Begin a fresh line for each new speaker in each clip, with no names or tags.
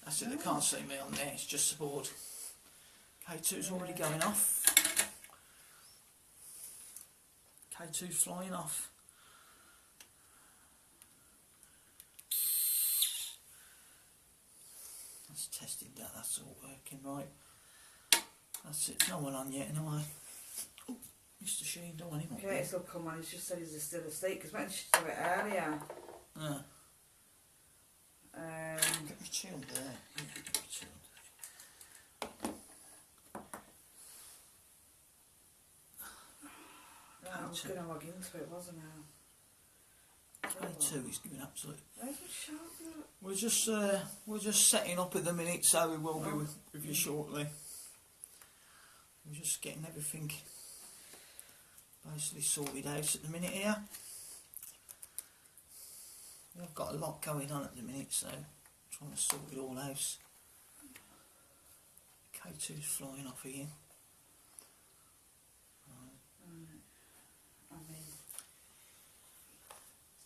That's it, they can't see me on there, it's just the board. K2's already going off. K2's flying off. That's tested that, that's all working right. That's it, no one on yet anyway. Oh, Mr. Sheen, don't want him up there.
Curtis will come on, he's just said he's still asleep, because when she saw it earlier.
Yeah. Get me chilled there. Get me chilled.
I was going to log into it, wasn't I?
K2 is giving absolute.
Where's my shoulder?
We're just setting up at the minute, so we will be with you shortly. We're just getting everything basically sorted out at the minute here. We've got a lot going on at the minute, so I'm trying to sort it all out. K2's flying off again.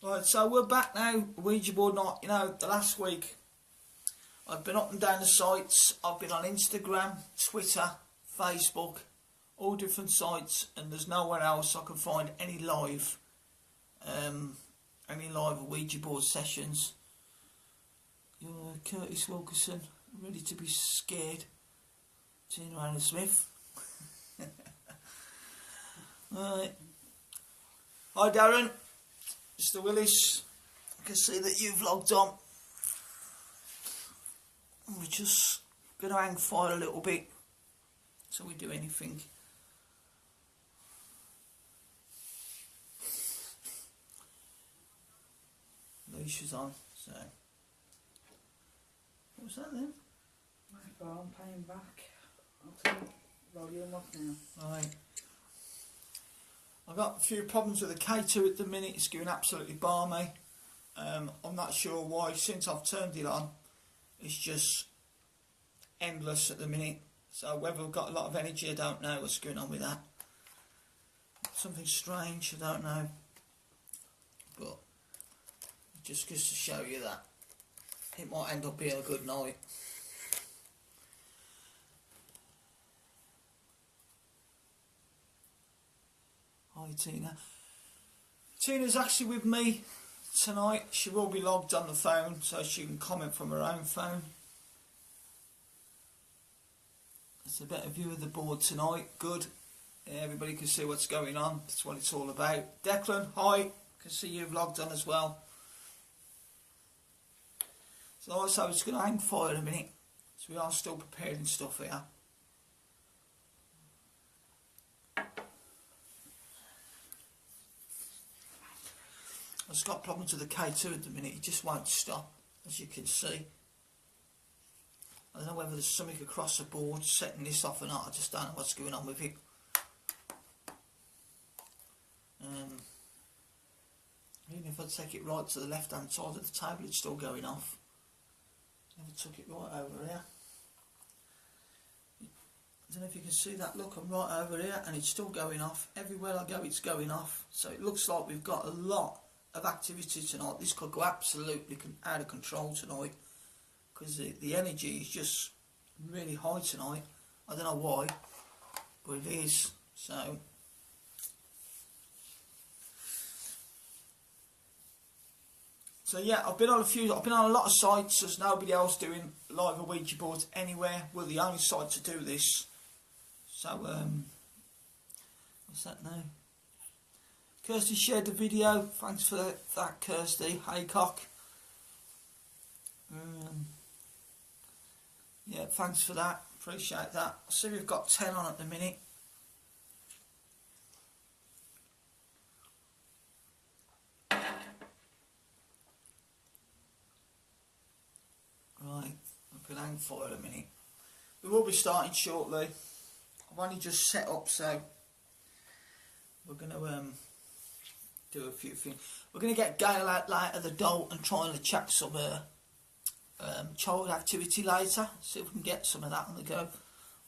Right, so we're back now, Ouija board night. You know, the last week I've been up and down the sites. I've been on Instagram, Twitter, Facebook, all different sites, and there's nowhere else I can find any live Ouija board sessions. You're Curtis Wilkerson, ready to be scared. Tina Anna Smith. Right. Hi Darren. Mr. Willis, I can see that you've logged on. We're just going to hang fire a little bit till we do anything. Leash on, so. What was that then?
My phone playing back. I'll turn the volume off now.
Right. I've got a few problems with the K2 at the minute. It's going absolutely balmy. I'm not sure why. Since I've turned it on, it's just endless at the minute. So whether I've got a lot of energy, I don't know what's going on with that. Something strange, I don't know. But just to show you that it might end up being a good night. Hi Tina. Tina's actually with me tonight. She will be logged on the phone so she can comment from her own phone. It's a better view of the board tonight. Good. Yeah, everybody can see what's going on. That's what it's all about. Declan, hi. Can see you've logged on as well. So also it's going to hang fire in a minute. So we are still preparing stuff here. I've just got problems with the K2 at the minute, it just won't stop, as you can see. I don't know whether there's something across the board setting this off or not, I just don't know what's going on with it. Even if I take it right to the left hand side of the table, it's still going off. Never took it right over here. I don't know if you can see that, look, I'm right over here and it's still going off. Everywhere I go it's going off. So it looks like we've got a lot of activity tonight. This could go absolutely out of control tonight because the energy is just really high tonight. I don't know why, but it is. So yeah, I've been on a lot of sites. There's nobody else doing live Ouija boards anywhere. We're the only site to do this. So what's that now? Kirsty shared the video. Thanks for that, Kirsty Haycock. Yeah, thanks for that. Appreciate that. I see we've got 10 on at the minute. Right, I can hang fire a minute. We will be starting shortly. I've only just set up, so we're going to do a few things. We're going to get Gail out later, the doll, and try and chat some child activity later. See if we can get some of that on the go.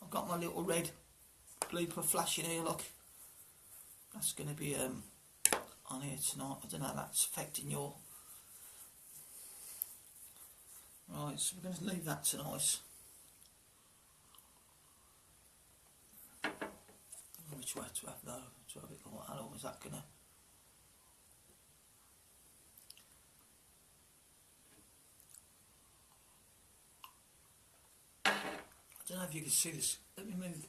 I've got my little red bleeper flashing here, look. That's going to be on here tonight. I don't know how that's affecting your... Right, so we're going to leave that tonight. Which way to have though? To have it like that, or is that going to... I don't know if you can see this. Let me move.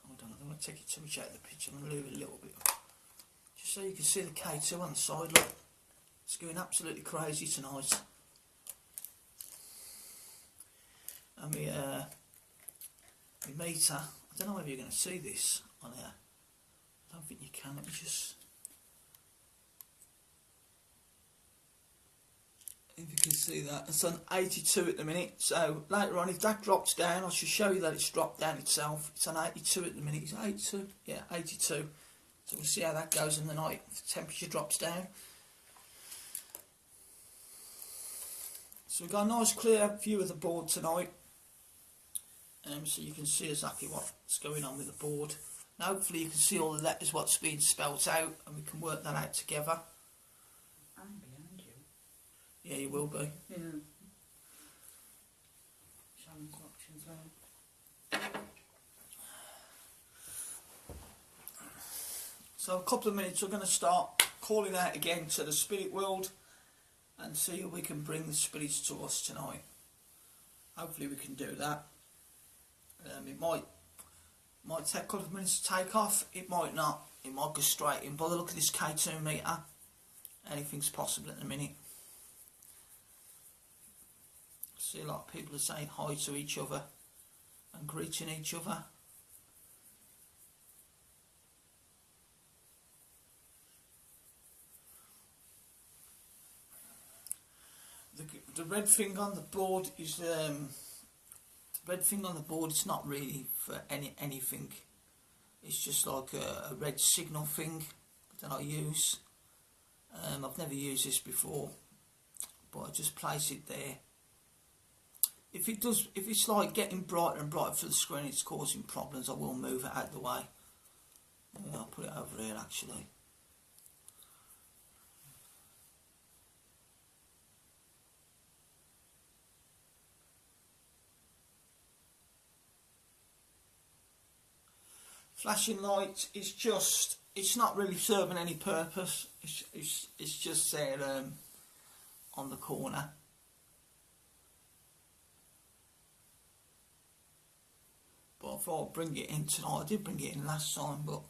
Hold on, I don't want to take it too much out of the picture. I'm going to move it a little bit. Just so you can see the K2 on the side, look. It's going absolutely crazy tonight. And my meter, I don't know whether you're going to see this on here. I don't think you can. Let me just... If you can see that, it's on 82 at the minute. So later on, if that drops down, I shall show you that it's dropped down itself. It's on 82 at the minute. Is it 82? Yeah, 82. So we'll see how that goes in the night. If the temperature drops down. So we've got a nice clear view of the board tonight. So you can see exactly what's going on with the board. Now hopefully you can see all the letters, what's being spelt out, and we can work that out together.
I'm behind you.
Yeah, you will be.
Yeah. Shannon's watching as well.
So a couple of minutes we're going to start calling out again to the spirit world and see if we can bring the spirits to us tonight. Hopefully we can do that. It might take a couple of minutes to take off, it might not. It might go straight in. By the look of this K2 meter, anything's possible at the minute. See a lot of people are saying hi to each other and greeting each other. The red thing on the board is the red thing on the board. It's not really for anything. It's just like a red signal thing that I use. I've never used this before, but I just place it there. If it's like getting brighter and brighter for the screen, it's causing problems, I will move it out of the way. I'll put it over here actually. Flashing light is just, it's not really serving any purpose. It's just there on the corner. But I thought I'd bring it in tonight. I did bring it in last time, but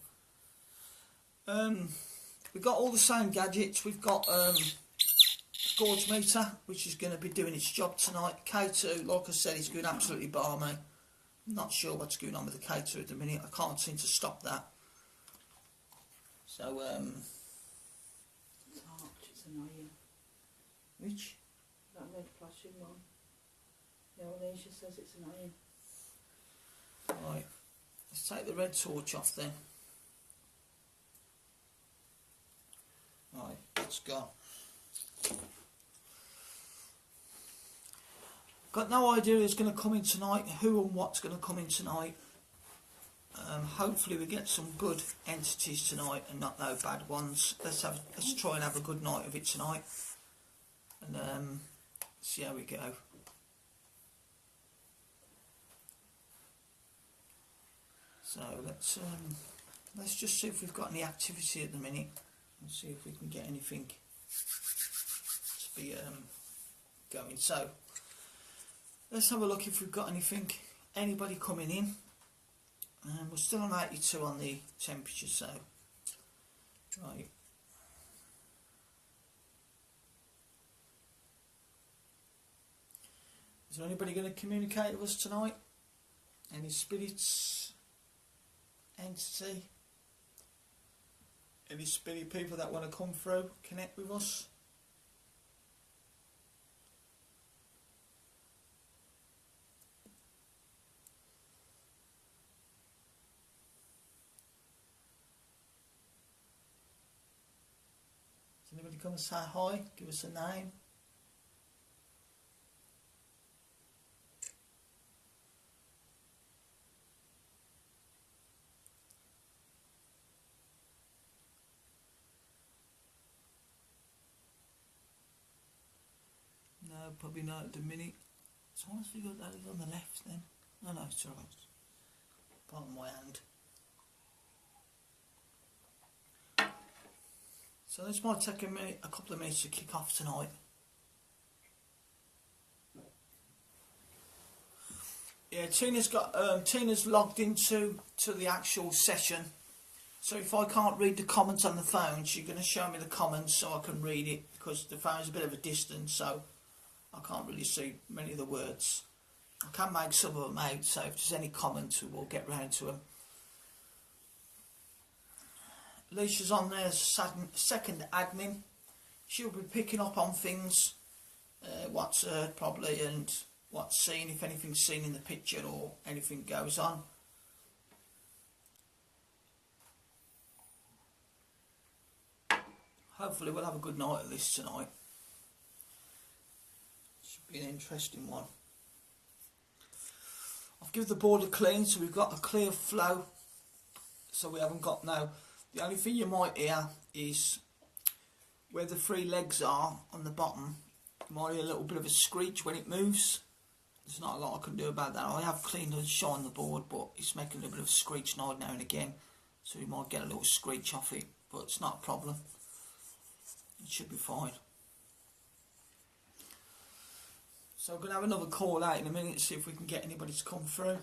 we've got all the same gadgets. We've got gauge meter, which is going to be doing its job tonight. K2, like I said, is going absolutely balmy. I'm not sure what's going on with the K2 at the minute. I can't seem to stop that. So,
It's annoying.
which?
That red flashing one. Yeah, Ouija says it's annoying.
Right, let's take the red torch off then. Right, let's go. Got no idea who's going to come in tonight, who and what's going to come in tonight. Hopefully we get some good entities tonight and not no bad ones. Let's try and have a good night of it tonight, and see how we go. So let's just see if we've got any activity at the minute and see if we can get anything to be going. So let's have a look if we've got anything, anybody coming in. We're still on 82 on the temperature, so right. Is there anybody going to communicate with us tonight? Any spirits, entity, any spirit people that want to come through, connect with us? Does anybody come and say hi? Give us a name. No, probably not at the minute. So I honestly got that on the left then. No, no, it's alright. Bottom of my hand. So this might take a couple of minutes to kick off tonight. Yeah, Tina's logged into the actual session. So if I can't read the comments on the phone, she's going to show me the comments so I can read it, because the phone's a bit of a distance, so I can't really see many of the words. I can make some of them out, so if there's any comments, we'll get round to them. Alicia's on there as second admin. She'll be picking up on things, what's heard probably, and what's seen, if anything's seen in the picture or anything goes on. Hopefully we'll have a good night of this tonight. Should be an interesting one. I've given the board a clean, so we've got a clear flow, so we haven't got no. The only thing you might hear is where the three legs are on the bottom. You might hear a little bit of a screech when it moves. There's not a lot I can do about that. I have cleaned and shined the board, but it's making a little bit of a screech now and again, so you might get a little screech off it, but it's not a problem. It should be fine. So I'm going to have another call out in a minute, see if we can get anybody to come through.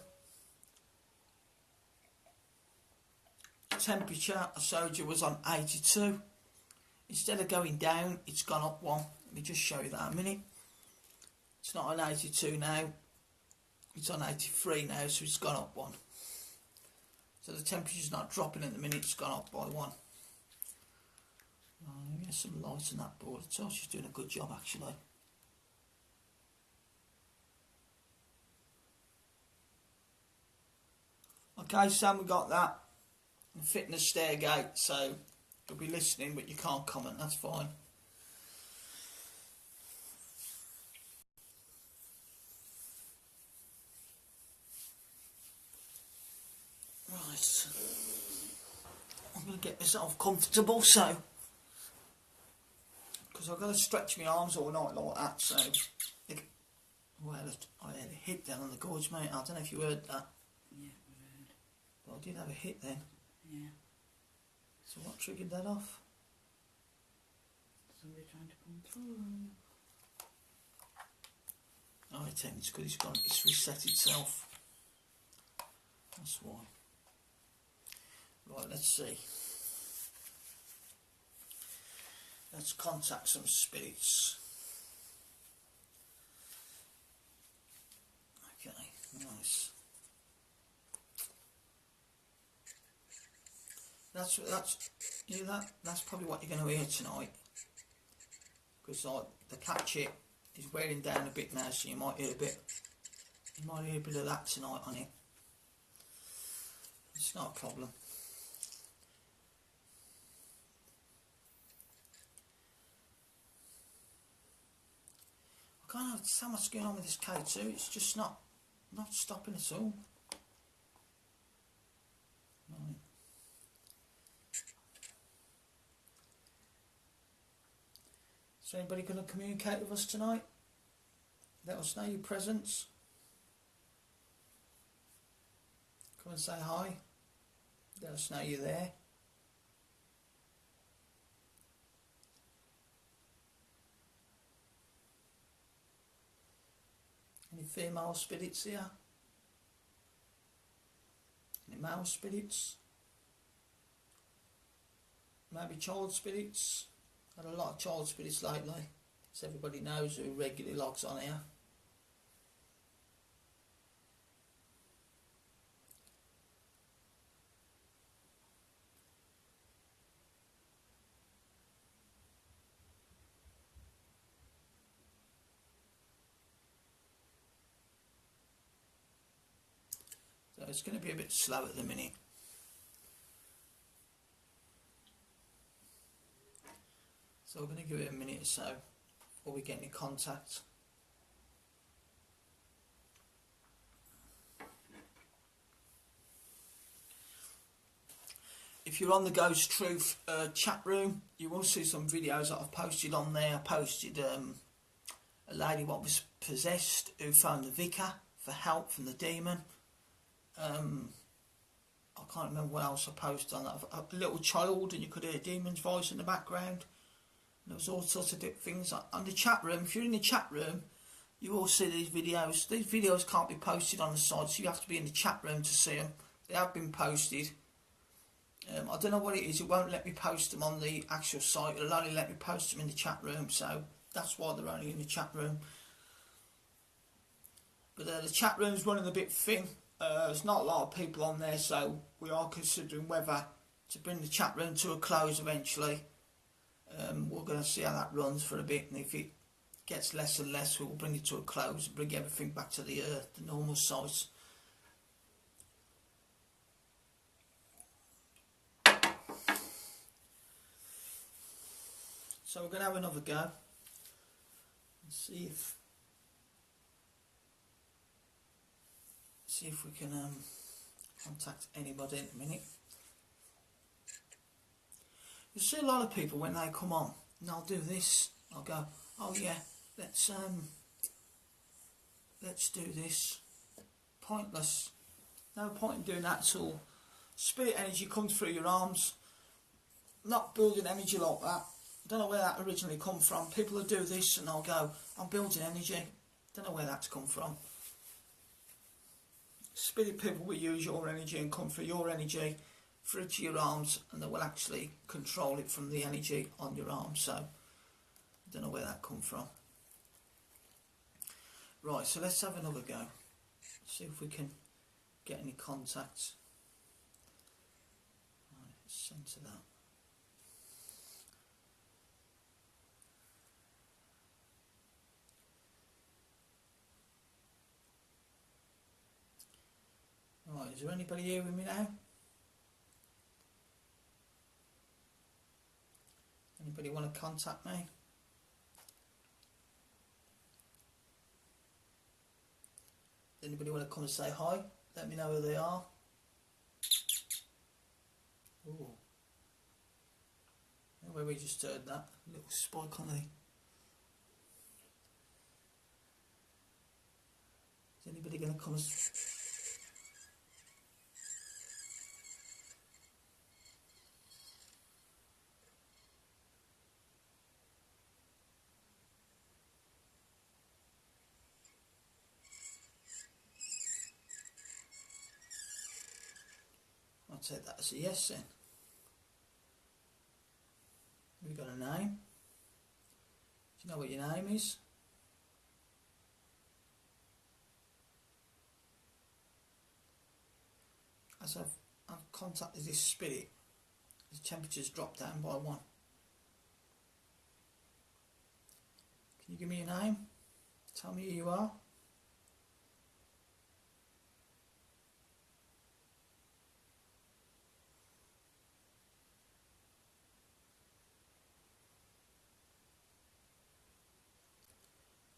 Temperature, I showed you, was on 82. Instead of going down, it's gone up one. Let me just show you that in a minute. It's not on 82 now. It's on 83 now, so it's gone up one. So the temperature's not dropping at the minute, it's gone up by one. Let me get some light on that board. So she's doing a good job actually. Okay, Sam, we got that. And fitness stair gate, so you'll be listening but you can't comment, that's fine. Right. I'm going to get myself comfortable, so because I've got to stretch my arms all night like that, so well, I had a hit down on the gorge, mate. I don't know if you heard that.
Yeah, we heard.
But I did have a hit then.
Yeah.
So what triggered that off?
Somebody trying to come through.
Oh, I think it's because it's reset itself. That's why. Right, let's see. Let's contact some spirits. Okay, nice. That's probably what you're going to hear tonight. Because like the cat chip is wearing down a bit now, so you might hear a bit of that tonight on it. It's not a problem. I can't have so much going on with this K2, it's just not stopping at all. Right. Is anybody going to communicate with us tonight? Let us know your presence. Come and say hi. Let us know you're there. Any female spirits here? Any male spirits? Maybe child spirits? Had a lot of child spirits lately, as everybody knows who regularly logs on here. So it's going to be a bit slow at the minute. So we're going to give it a minute or so before we get any contact. If you're on the Ghost Truth chat room, you will see some videos that I've posted on there. I posted a lady what was possessed who phoned the vicar for help from the demon. I can't remember what else I posted on that. A little child, and you could hear a demon's voice in the background. There was all sorts of different things. On the chat room, if you're in the chat room, you will see these videos. These videos can't be posted on the site, so you have to be in the chat room to see them. They have been posted. I don't know what it is. It won't let me post them on the actual site. It'll only let me post them in the chat room, so that's why they're only in the chat room. But the chat room's running a bit thin. There's not a lot of people on there, so we are considering whether to bring the chat room to a close eventually. We're going to see how that runs for a bit, and if it gets less and less, we'll bring it to a close and bring everything back to the normal size. So we're going to have another go and see if we can contact anybody in a minute. You see a lot of people when they come on and I'll do this, I'll go, oh yeah, let's do this. Pointless. No point in doing that at all. Spirit energy comes through your arms. Not building energy like that. Don't know where that originally come from. People who do this and I'll go, I'm building energy. Don't know where that's come from. Spirit people will use your energy and come through your energy through to your arms, and they will actually control it from the energy on your arms. So, I don't know where that come from. Right, so let's have another go. See if we can get any contacts. Right, centre that. Right, is there anybody here with me now? Anybody want to contact me? Anybody want to come and say hi? Let me know who they are. Ooh. Where we just heard that little spike on the... Is anybody going to come and... I'll take that as a yes then. Have you got a name? Do you know what your name is? As I've contacted this spirit, the temperature's dropped down by 1. Can you give me your name? Tell me who you are.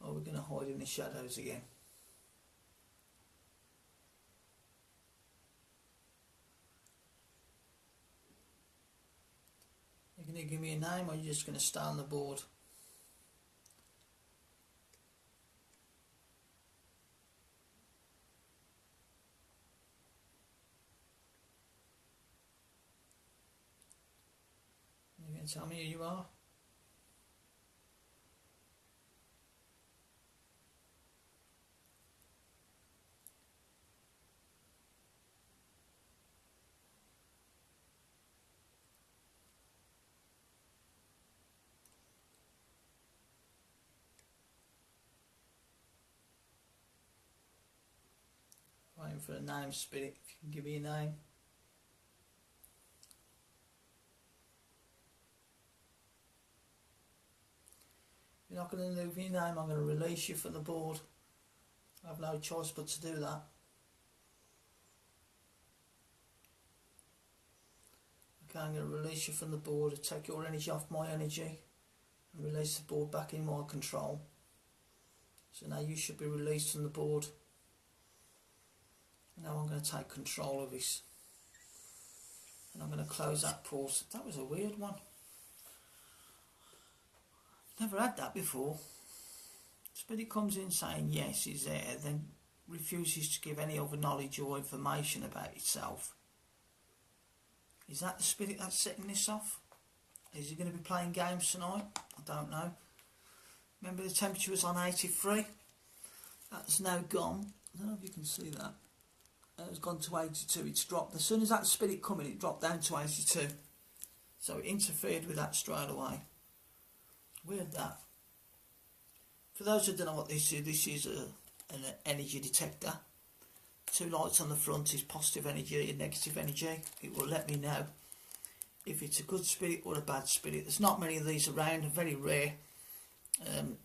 Or we're going to hide in the shadows again. You're going to give me a name, or you're just going to stay on the board? You're going to tell me who you are? Waiting for a name, spirit. If you can give me a name. You're not going to leave me your name. I'm going to release you from the board. I have no choice but to do that. Okay, I'm going to release you from the board, take your energy off my energy, and release the board back in my control. So now you should be released from the board. Now I'm going to take control of this, and I'm going to close that port. That was a weird one. Never had that before. spirit comes in saying yes, is there, then refuses to give any other knowledge or information about itself. Is that the spirit that's setting this off? Is he going to be playing games tonight? I don't know. Remember the temperature was on 83? That's now gone. I don't know if you can see that. It's gone to 82. It's dropped. As soon as that spirit come in, it dropped down to 82. So it interfered with that straight away. Weird that. For those who don't know what this is an energy detector. 2 lights on the front is positive energy and negative energy. It will let me know if it's a good spirit or a bad spirit. There's not many of these around, very rare.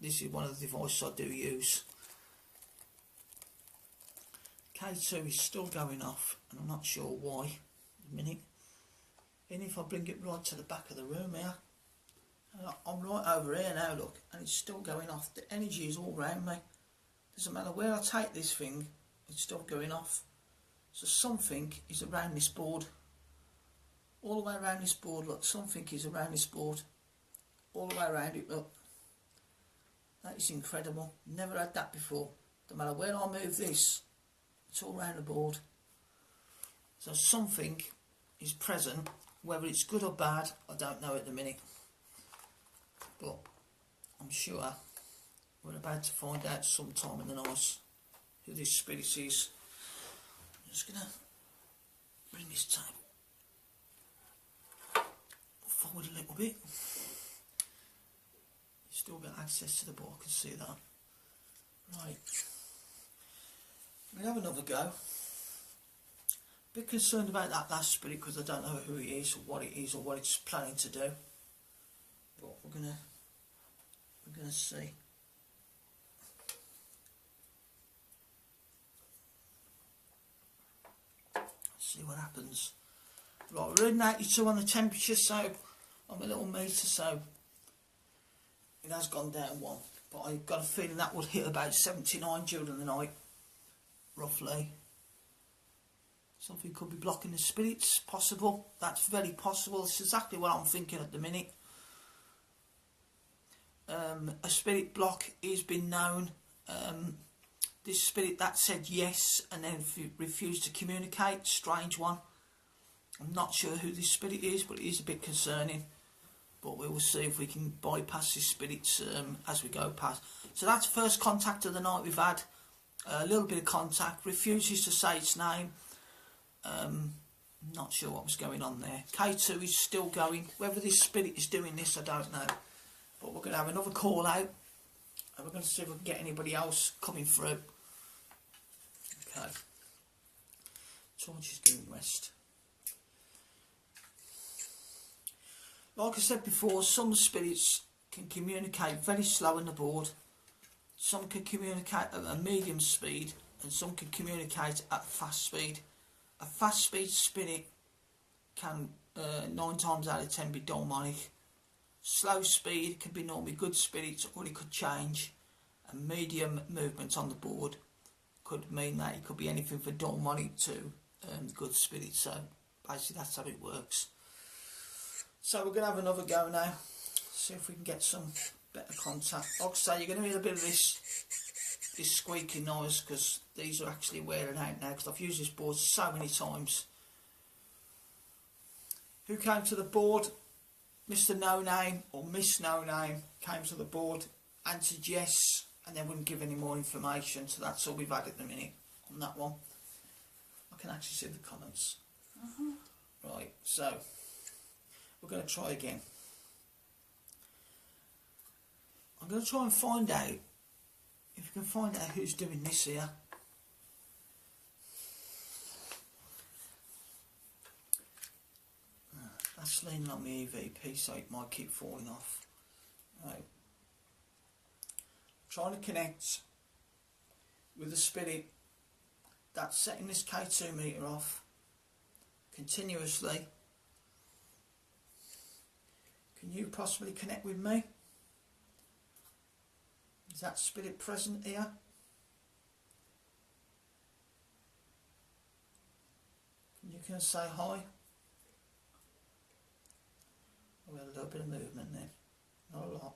This is one of the devices I do use. K2 is still going off, and I'm not sure why at the minute. And if I bring it right to the back of the room here, I'm right over here now, look, and it's still going off. The energy is all around me. Doesn't matter where I take this thing, it's still going off. So something is around this board. All the way around this board, look, something is around this board. All the way around it, look. That is incredible. Never had that before. No matter where I move this, it's all around the board. So something is present. Whether it's good or bad, I don't know at the minute. But I'm sure we're about to find out sometime in the night who this spirit is. I'm just going to bring this table forward a little bit. You still got access to the board, I can see that. Right. We'll have another go. A bit concerned about that last spirit because I don't know who it is or what it is or what it's planning to do. But we're gonna see. See what happens. Right, we're reading 82 on the temperature, so on my little meter, so it has gone down 1. But I've got a feeling that would hit about 79 during the night, roughly. Something could be blocking the spirits, possible. That's very possible. It's exactly what I'm thinking at the minute. A spirit block has been known. This spirit that said yes and then refused to communicate, strange one. I'm not sure who this spirit is, but it is a bit concerning. But we will see if we can bypass this spirit as we go past. So that's first contact of the night we've had. A little bit of contact, refuses to say its name. Not sure what was going on there. K2 is still going. Whether this spirit is doing this, I don't know. But we're going to have another call out. And we're going to see if we can get anybody else coming through. Okay. Torch is doing rest. Like I said before, some spirits can communicate very slow on the board. Some can communicate at a medium speed. And some can communicate at fast speed. A fast speed spirit can 9 times out of 10 be demonic. Slow speed can be normally good spirits, or it could change. A medium movement on the board could mean that it could be anything from demonic to good spirits. So basically that's how it works. So we're going to have another go now. See if we can get some better contact. Like I say, you're going to hear a bit of this squeaking noise because these are actually wearing out now because I've used this board so many times. Who came to the board? Mr. No Name or Miss No Name came to the board, answered yes, and then wouldn't give any more information. So that's all we've had at the minute on that one. I can actually see the comments. Right, so we're going to try again. I'm going to try and find out if you can find out who's doing this here. That's leaning on the EVP, so it might keep falling off. Right. Trying to connect with the spirit that's setting this K2 meter off continuously. Can you possibly connect with me? Is that spirit present here? You can say hi. We had a little bit of movement there, not a lot.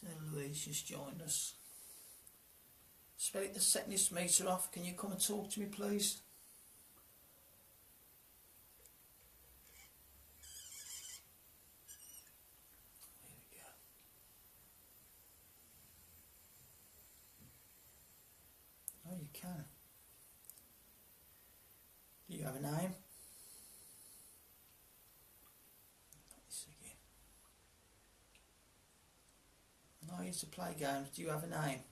So Louise just joined us. Spirit that's setting this meter off, can you come and talk to me please? There we go. Oh, you can. Do you have a name? This again. I used to play games. Do you have a name?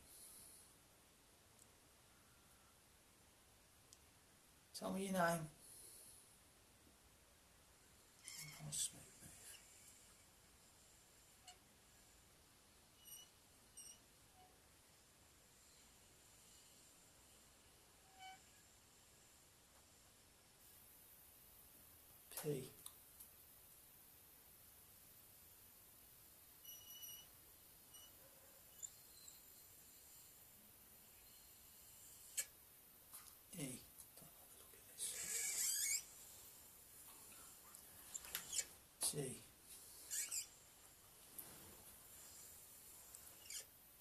Tell me your name. Nice smooth move. P. E. Don't have a look at this. T.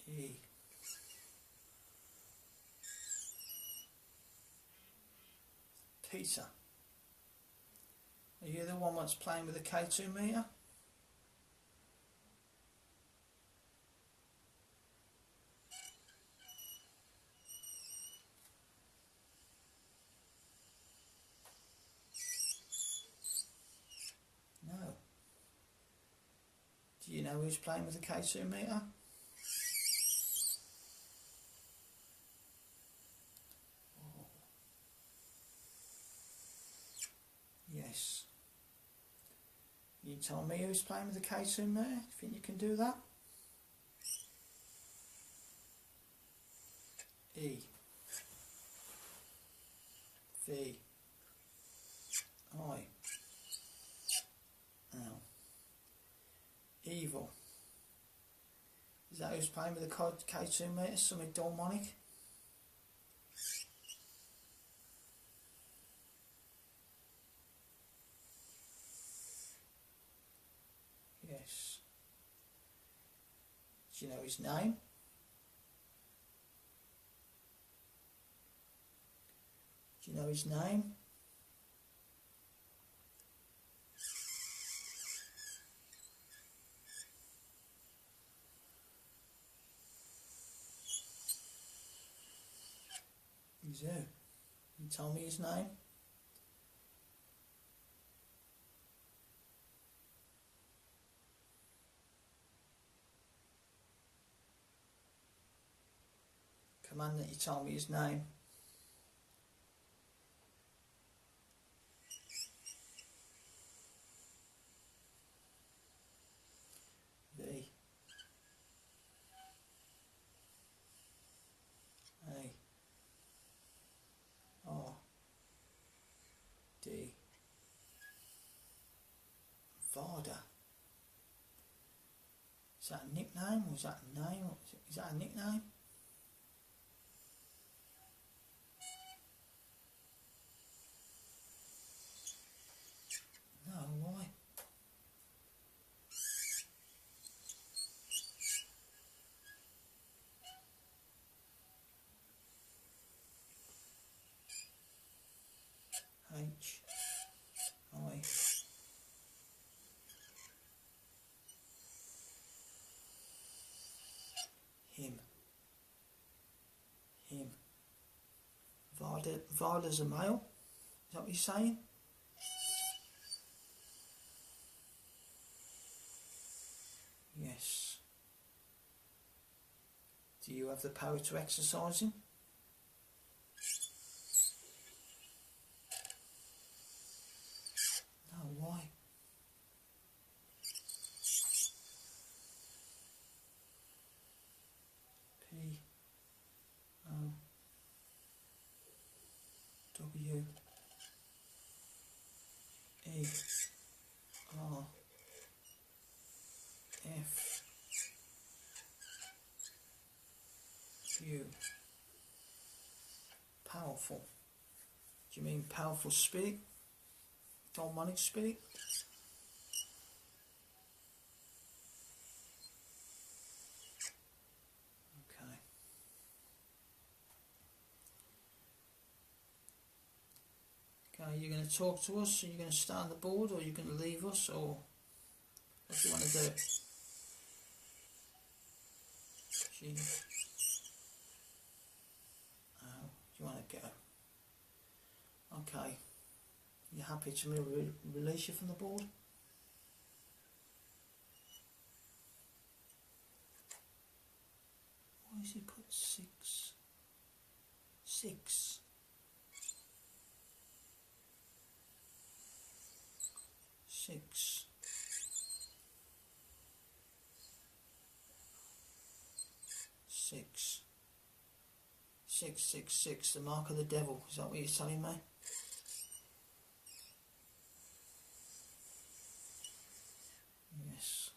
E. Peter. Are you the one that's playing with the K2 meter? No. Do you know who's playing with the K2 meter? Oh. Yes. You tell me who's playing with the K2 meter? You think you can do that? E. V. I. L. Evil. Is that who's playing with the K2 meter? Something demonic? Yes. Do you know his name? Do you know his name? He's who? You tell me his name? Command that you tell me his name. V. A. R. D. Varda. Is that a nickname or is that a name? Is that a nickname? No, why? H. I. Him. Him. Varda's a male? Is that what you're saying? Yes. Do you have the power to exercise him? No, why? P. O. W. E. R. F. Q. Powerful. Do you mean powerful spirit? Demonic spirit? you going to talk to us? Are you going to stay on the board, or are you going to leave us, or what do you want to do? She, oh, do you want to go? Okay. You happy to release you from the board? Why has he put 6? 6. 6. 6. 666, the mark of the devil. Is that what you're telling me? Yes.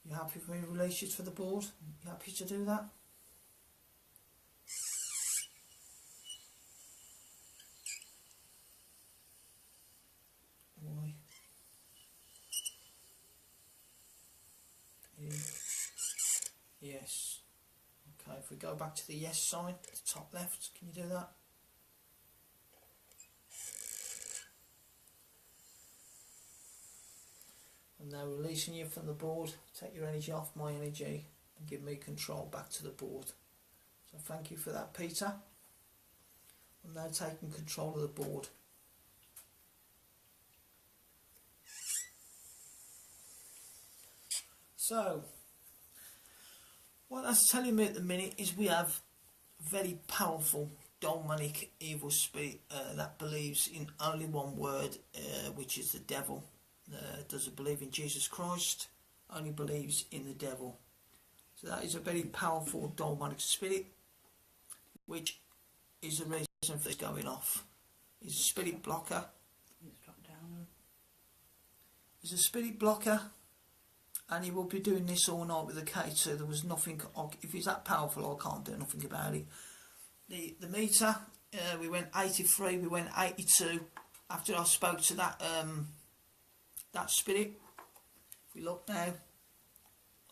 You happy for me to release you for the board? You happy to do that? Why? Yes. Okay, if we go back to the yes sign, the top left, can you do that? I'm now releasing you from the board. Take your energy off my energy and give me control back to the board. So thank you for that, Peter. I'm now taking control of the board. So, what that's telling me at the minute is we have a very powerful demonic evil spirit that believes in only one word, which is the devil. Doesn't believe in Jesus Christ, only believes in the devil. So that is a very powerful demonic spirit, which is the reason for this going off. He's a spirit blocker.
It's dropped down.
He's a spirit blocker, and he will be doing this all night with the K2. There was nothing, if he's that powerful, I can't do nothing about it. The meter, we went 83, we went 82 after I spoke to that that spirit. If we look now, I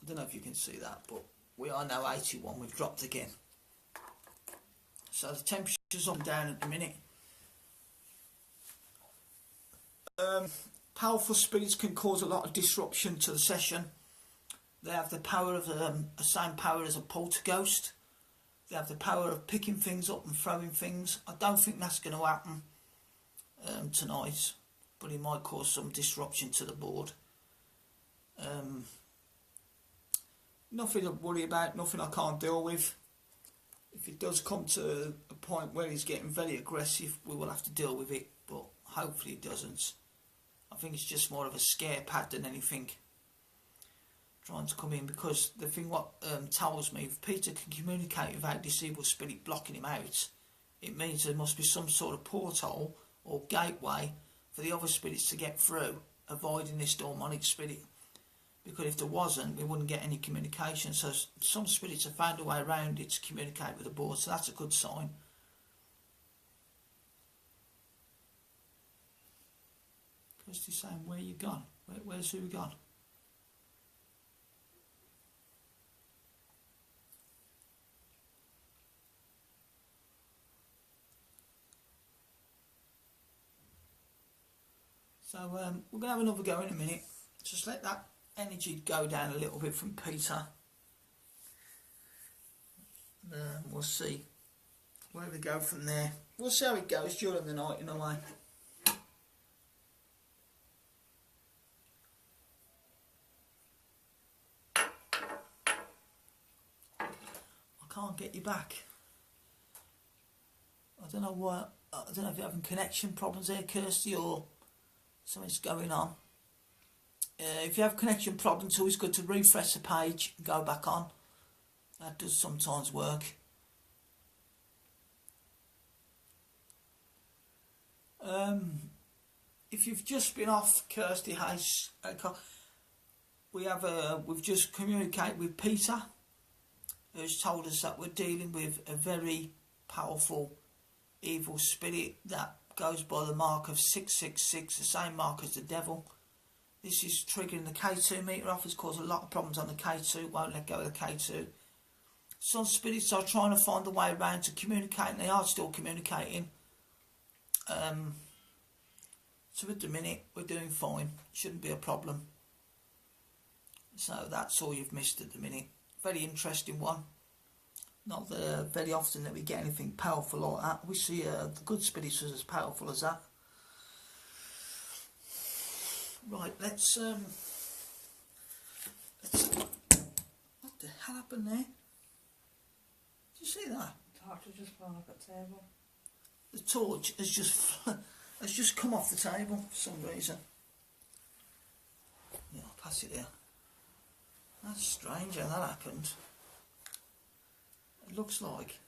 don't know if you can see that, but we are now 81. We've dropped again. So the temperature's on down at the minute. Powerful spirits can cause a lot of disruption to the session. They have the power of the same power as a poltergeist. They have the power of picking things up and throwing things. I don't think that's going to happen tonight, but it might cause some disruption to the board. Nothing to worry about, nothing I can't deal with. If it does come to a point where he's getting very aggressive, we will have to deal with it, but hopefully it doesn't. I think it's just more of a scare pad than anything trying to come in, because the thing what tells me, if Peter can communicate without this evil spirit blocking him out, it means there must be some sort of porthole or gateway for the other spirits to get through, avoiding this demonic spirit. Because if there wasn't, we wouldn't get any communication. So some spirits have found a way around it to communicate with the board, so that's a good sign. Kirsty's saying, where you gone? Where's who gone? So we're going to have another go in a minute. Just let that energy go down a little bit from Peter. We'll see where we go from there. We'll see how it goes during the night in a way. I can't get you back. I don't know what. I don't know if you're having connection problems there, Kirsty, or something's going on. If you have connection problems, it's always good to refresh the page and go back on. That does sometimes work. If you've just been off Kirsty Hayes, we've just communicated with Peter, who's told us that we're dealing with a very powerful evil spirit that goes by the mark of 666, the same mark as the devil. This is triggering the K2 meter off. It's caused a lot of problems on the K2, won't let go of the K2. Some spirits are trying to find a way around to communicate, and they are still communicating. So at the minute we're doing fine, shouldn't be a problem. So that's all you've missed at the minute. Very interesting one. Not very often that we get anything powerful like that. We see the good spirits as powerful as that. Right, let's what the hell happened there? Did you see that?
The torch has just fallen off the table.
The torch has just come off the table for some reason. Yeah, I'll pass it here. That's strange how that happened. It looks like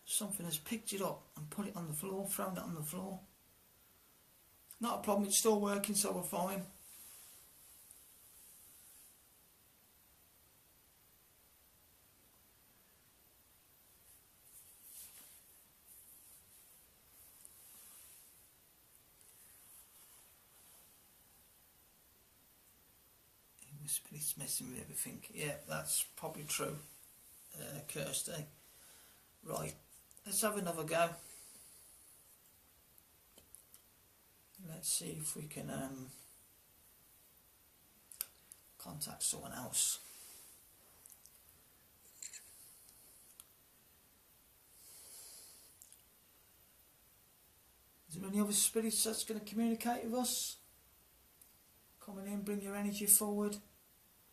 something has picked it up and put it on the floor, thrown it on the floor. Not a problem, it's still working, so we're fine. It's messing with everything. Yeah, that's probably true, Kirsty. Right, let's have another go. Let's see if we can contact someone else. Is there any other spirits that's going to communicate with us? Coming in, bring your energy forward.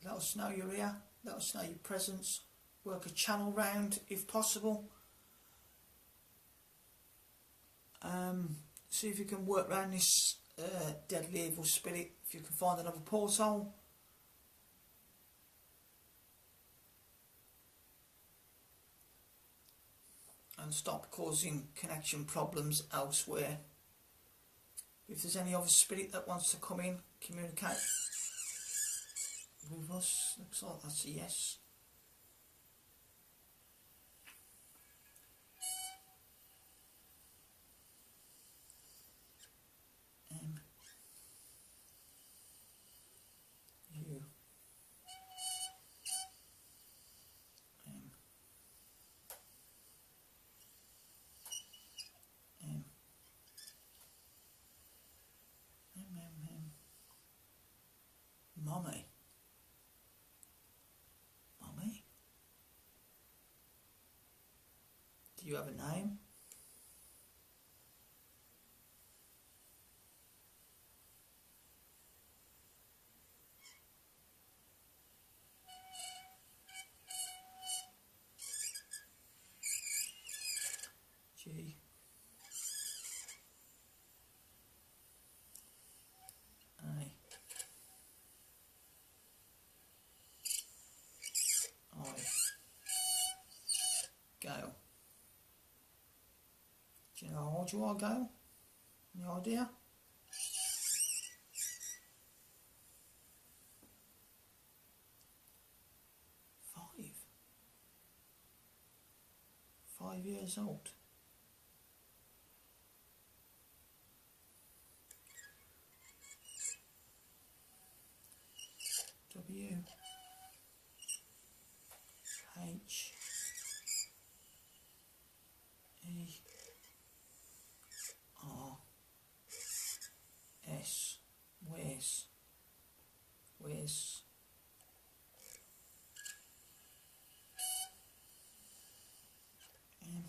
Let us know you're here. Let us know your presence. Work a channel round if possible. See if you can work around this deadly evil spirit. If you can find another portal. And stop causing connection problems elsewhere. If there's any other spirit that wants to come in, communicate with us. Looks like that's a yes. You. Mummy. Mummy? Do you have a name? G. I. Gail. Do you know how old you are, Gail? Any idea? Five. 5 years old. W. H. E. R. S. Where's M.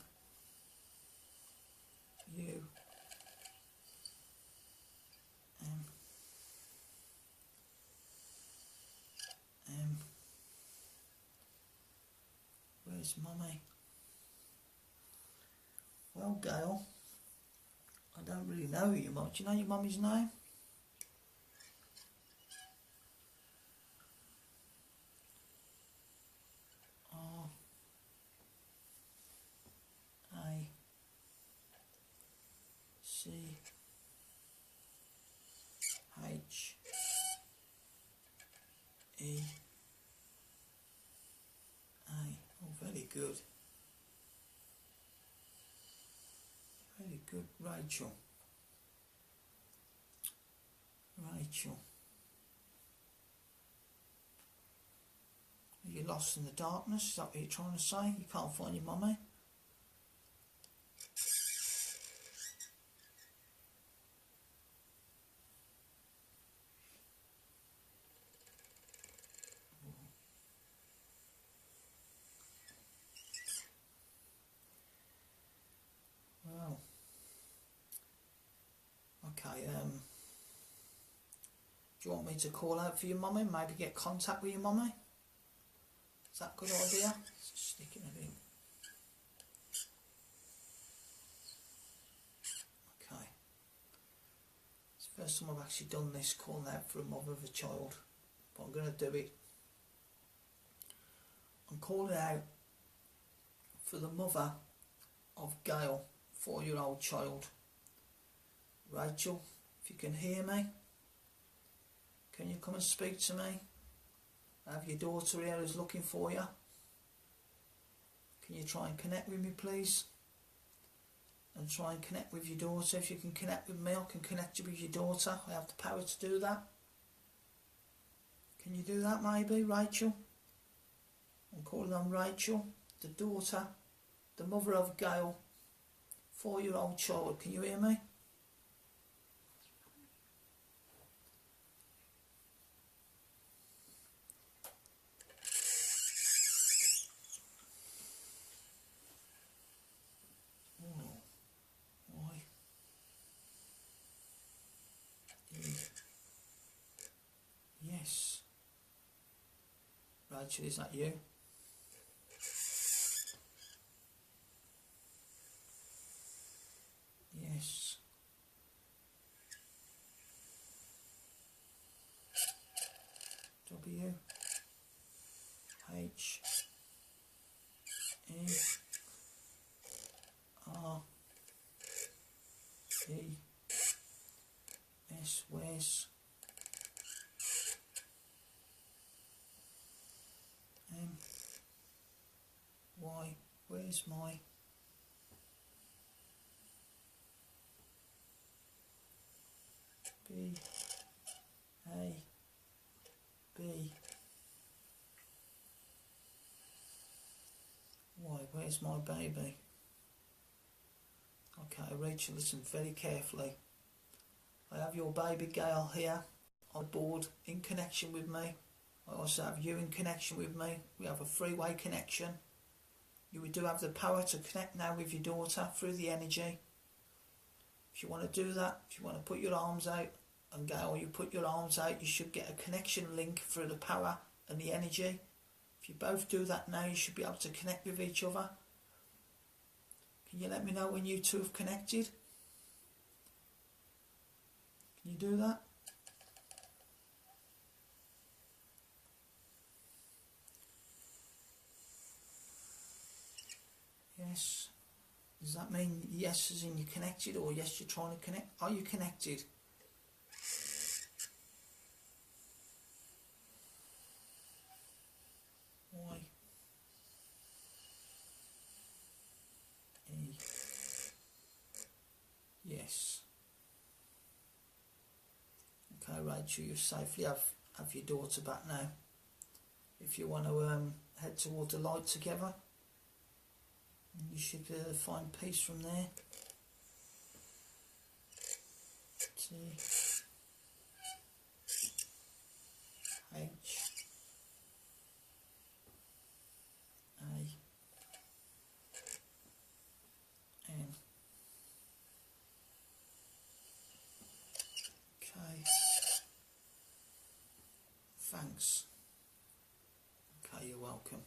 U. M. M. Where's Mummy? Well, Gail, I don't really know you much. Do you know your mummy's name? R. A. C. H. E. A. Oh, very good. Very good, Rachel. Rachel. Are you lost in the darkness? Is that what you're trying to say? You can't find your mummy? Do you want me to call out for your mummy? Maybe get contact with your mummy? Is that a good idea? Sticking it in. Okay. It's the first time I've actually done this, calling out for a mother of a child. But I'm going to do it. I'm calling out for the mother of Gail, 4-year-old child. Rachel, if you can hear me, can you come and speak to me? I have your daughter here who's looking for you. Can you try and connect with me, please? And try and connect with your daughter. If you can connect with me, I can connect you with your daughter. I have the power to do that. Can you do that maybe, Rachel? I'm calling on Rachel, the daughter, the mother of Gail, 4-year-old child. Can you hear me? Oh, why? Yes. Rachel, is that you? Yes. W H E R E S. Where's M Y? Where's my B A B? Why? Where's my baby? Okay, Rachel, listen very carefully. I have your baby Gail here on board in connection with me. I also have you in connection with me. We have a three-way connection. You do have the power to connect now with your daughter through the energy. If you want to do that, if you want to put your arms out, and Gail, you put your arms out, you should get a connection link through the power and the energy. If you both do that now, you should be able to connect with each other. Can you let me know when you two have connected? Can you do that? Yes. Does that mean yes as in you're connected, or yes you're trying to connect? Are you connected? Why? E. Yes. Okay, Rachel, you safely have your daughter back now. If you want to head towards the light together, you should find peace from there. T H A N. Okay. Thanks. Okay, you're welcome.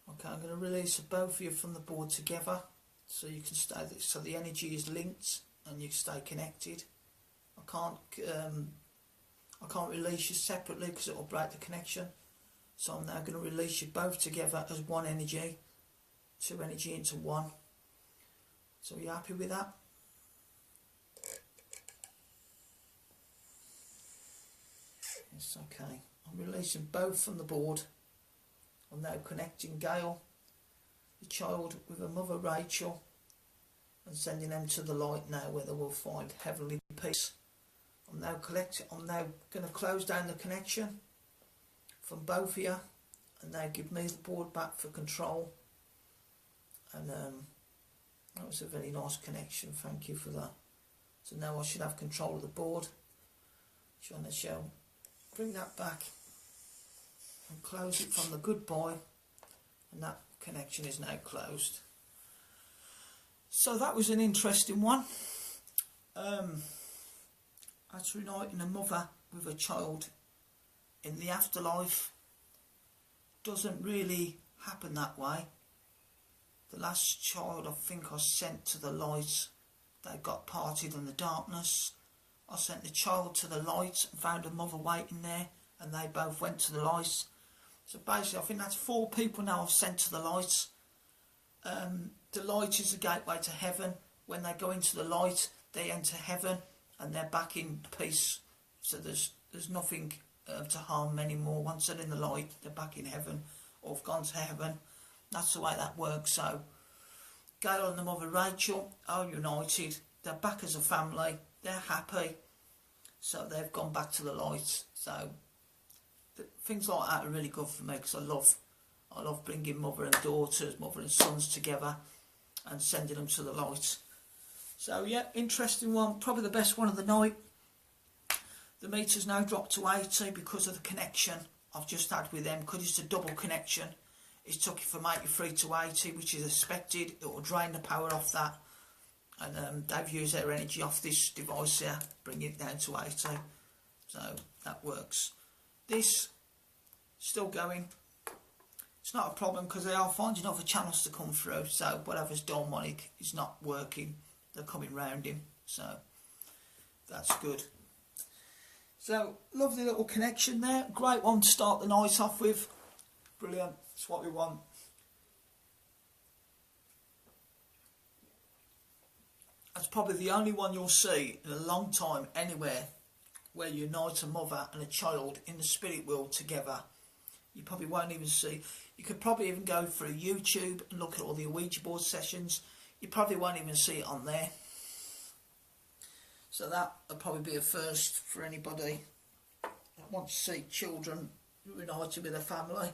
Okay, I'm going to release both of you from the board together, so you can stay. So the energy is linked, and you can stay connected. I can't release you separately because it will break the connection. So I'm now going to release you both together as one energy, two energy into one. So are you happy with that? Yes, okay. I'm releasing both from the board. I'm now connecting Gail, the child, with her mother Rachel, and sending them to the light now, where they will find heavenly peace. I'm now going to close down the connection from both of you, and now give me the board back for control. And that was a very nice connection. Thank you for that. So now I should have control of the board. John, I shall bring that back and close it from the goodbye, and that connection is now closed. So that was an interesting one. That's reuniting a mother with a child in the afterlife. Doesn't really happen that way. The last child I think I sent to the light, they got parted in the darkness. I sent the child to the light and found a mother waiting there, and they both went to the light. So basically I think that's 4 people now I've sent to the light. The light is the gateway to heaven. When they go into the light, they enter heaven and they're back in peace. So there's nothing to harm anymore. Once they're in the light, they're back in heaven, or have gone to heaven. That's the way that works. So Gail and the mother Rachel are united. They're back as a family. They're happy. So they've gone back to the light. So things like that are really good for me, because I love bringing mother and daughters, mother and sons together and sending them to the light. So yeah, interesting one. Probably the best one of the night. The meter's now dropped to 80 because of the connection I've just had with them, because it's a double connection. It's took it from 83 to 80, which is expected. It will drain the power off that. And they've used their energy off this device here, bringing it down to 80. So that works. This, still going. It's not a problem because they are finding other channels to come through. So whatever's demonic is not working. They're coming round him. So that's good. So lovely little connection there. Great one to start the night off with. Brilliant. That's what we want. That's probably the only one you'll see in a long time anywhere where you unite a mother and a child in the spirit world together. You probably won't even see. You could probably even go through YouTube and look at all the Ouija board sessions. You probably won't even see it on there. So that would probably be a first for anybody that wants to see children reunited with their family.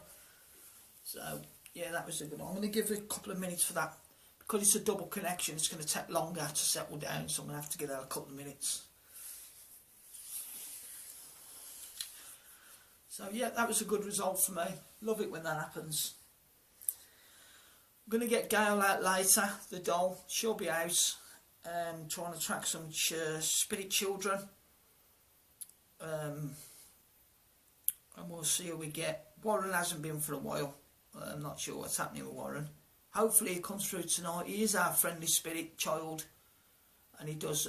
So yeah, that was a good one. I'm going to give it a couple of minutes for that. Because it's a double connection, it's going to take longer to settle down, so I'm going to have to give that a couple of minutes. So yeah, that was a good result for me. Love it when that happens. I'm going to get Gail out later, the doll. She'll be out trying to track some spirit children. And we'll see who we get. Warren hasn't been for a while. I'm not sure what's happening with Warren. Hopefully he comes through tonight. He is our friendly spirit child. And he does,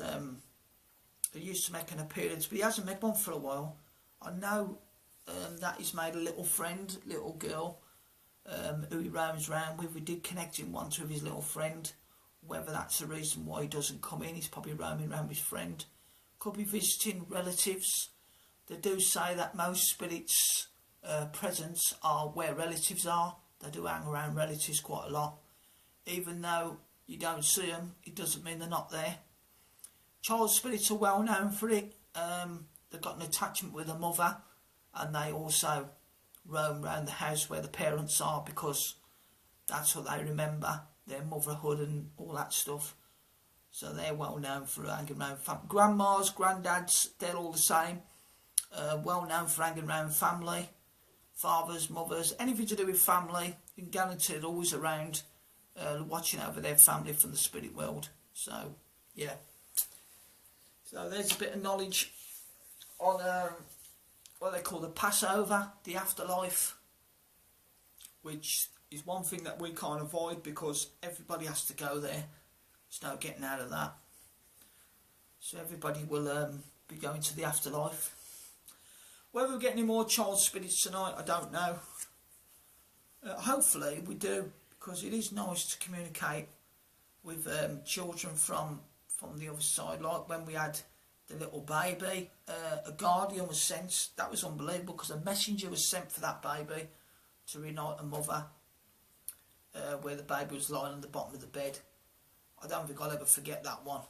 he used to make an appearance, but he hasn't made one for a while. I know that he's made a little friend, little girl, who he roams around with. We did connect him once with his little friend. Whether that's the reason why he doesn't come in, he's probably roaming around with his friend. Could be visiting relatives. They do say that most spirits' presence are where relatives are. They do hang around relatives quite a lot. Even though you don't see them, it doesn't mean they're not there. Child spirits are well known for it. They've got an attachment with a mother, and they also roam around the house where the parents are, because that's what they remember, their motherhood and all that stuff. So they're well known for hanging around family. Grandmas, granddads, they're all the same. Well known for hanging around family. Fathers, mothers, anything to do with family, you can guarantee they're always around, watching over their family from the spirit world. So, yeah. So there's a bit of knowledge on what they call the Passover, the afterlife, which is one thing that we can't avoid because everybody has to go there. There's no getting out of that. So everybody will be going to the afterlife. Whether we get any more child spirits tonight, I don't know. Hopefully we do, because it is nice to communicate with children from the other side. Like when we had the little baby, a guardian was sent. That was unbelievable, because a messenger was sent for that baby to reunite a mother, where the baby was lying on the bottom of the bed. I don't think I'll ever forget that one,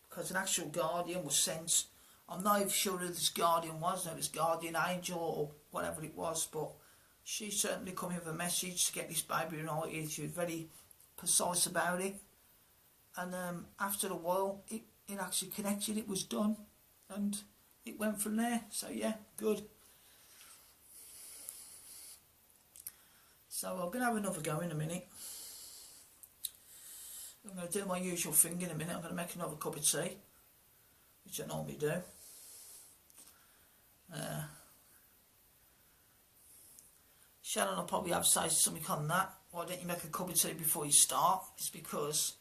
because an actual guardian was sent. I'm not even sure who this guardian was, no, it was guardian angel or whatever it was, but she certainly come with a message to get this baby reunited. She was very precise about it, and after a while it actually connected, it was done, and it went from there. So yeah, good. So I'm going to have another go in a minute. I'm going to do my usual thing in a minute. I'm going to make another cup of tea. which I normally do. Shannon will probably have to say something on that. Why don't you make a cup of tea before you start? It's because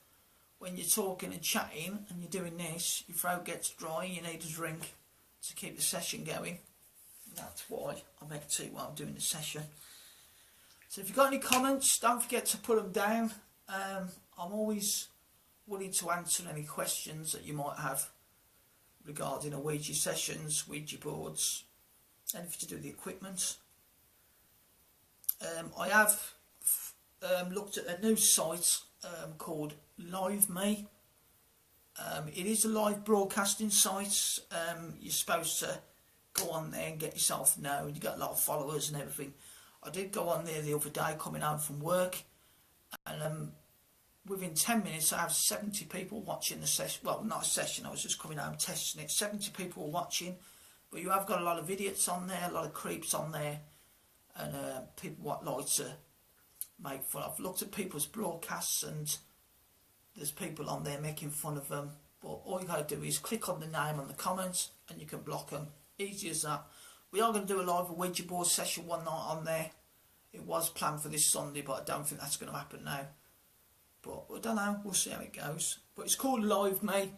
when you're talking and chatting and you're doing this, your throat gets dry and you need a drink to keep the session going. That's why I make tea while I'm doing the session. So if you've got any comments, don't forget to put them down. I'm always willing to answer any questions that you might have regarding Ouija sessions, Ouija boards, anything to do with the equipment. I have looked at a new site called LiveMe. It is a live broadcasting site. You're supposed to go on there and get yourself known. You got a lot of followers and everything. I did go on there the other day coming home from work, and within 10 minutes I have 70 people watching the session. Well, not a session, I was just coming home testing it. 70 people were watching, but you have got a lot of idiots on there, a lot of creeps on there, and people what like to make fun. I've looked at people's broadcasts and there's people on there making fun of them, but all you got to do is click on the name on the comments and you can block them. Easy as that. We are going to do a live Ouija board session one night on there. It was planned for this Sunday, but I don't think that's going to happen now. But I don't know, we'll see how it goes. But it's called LiveMe.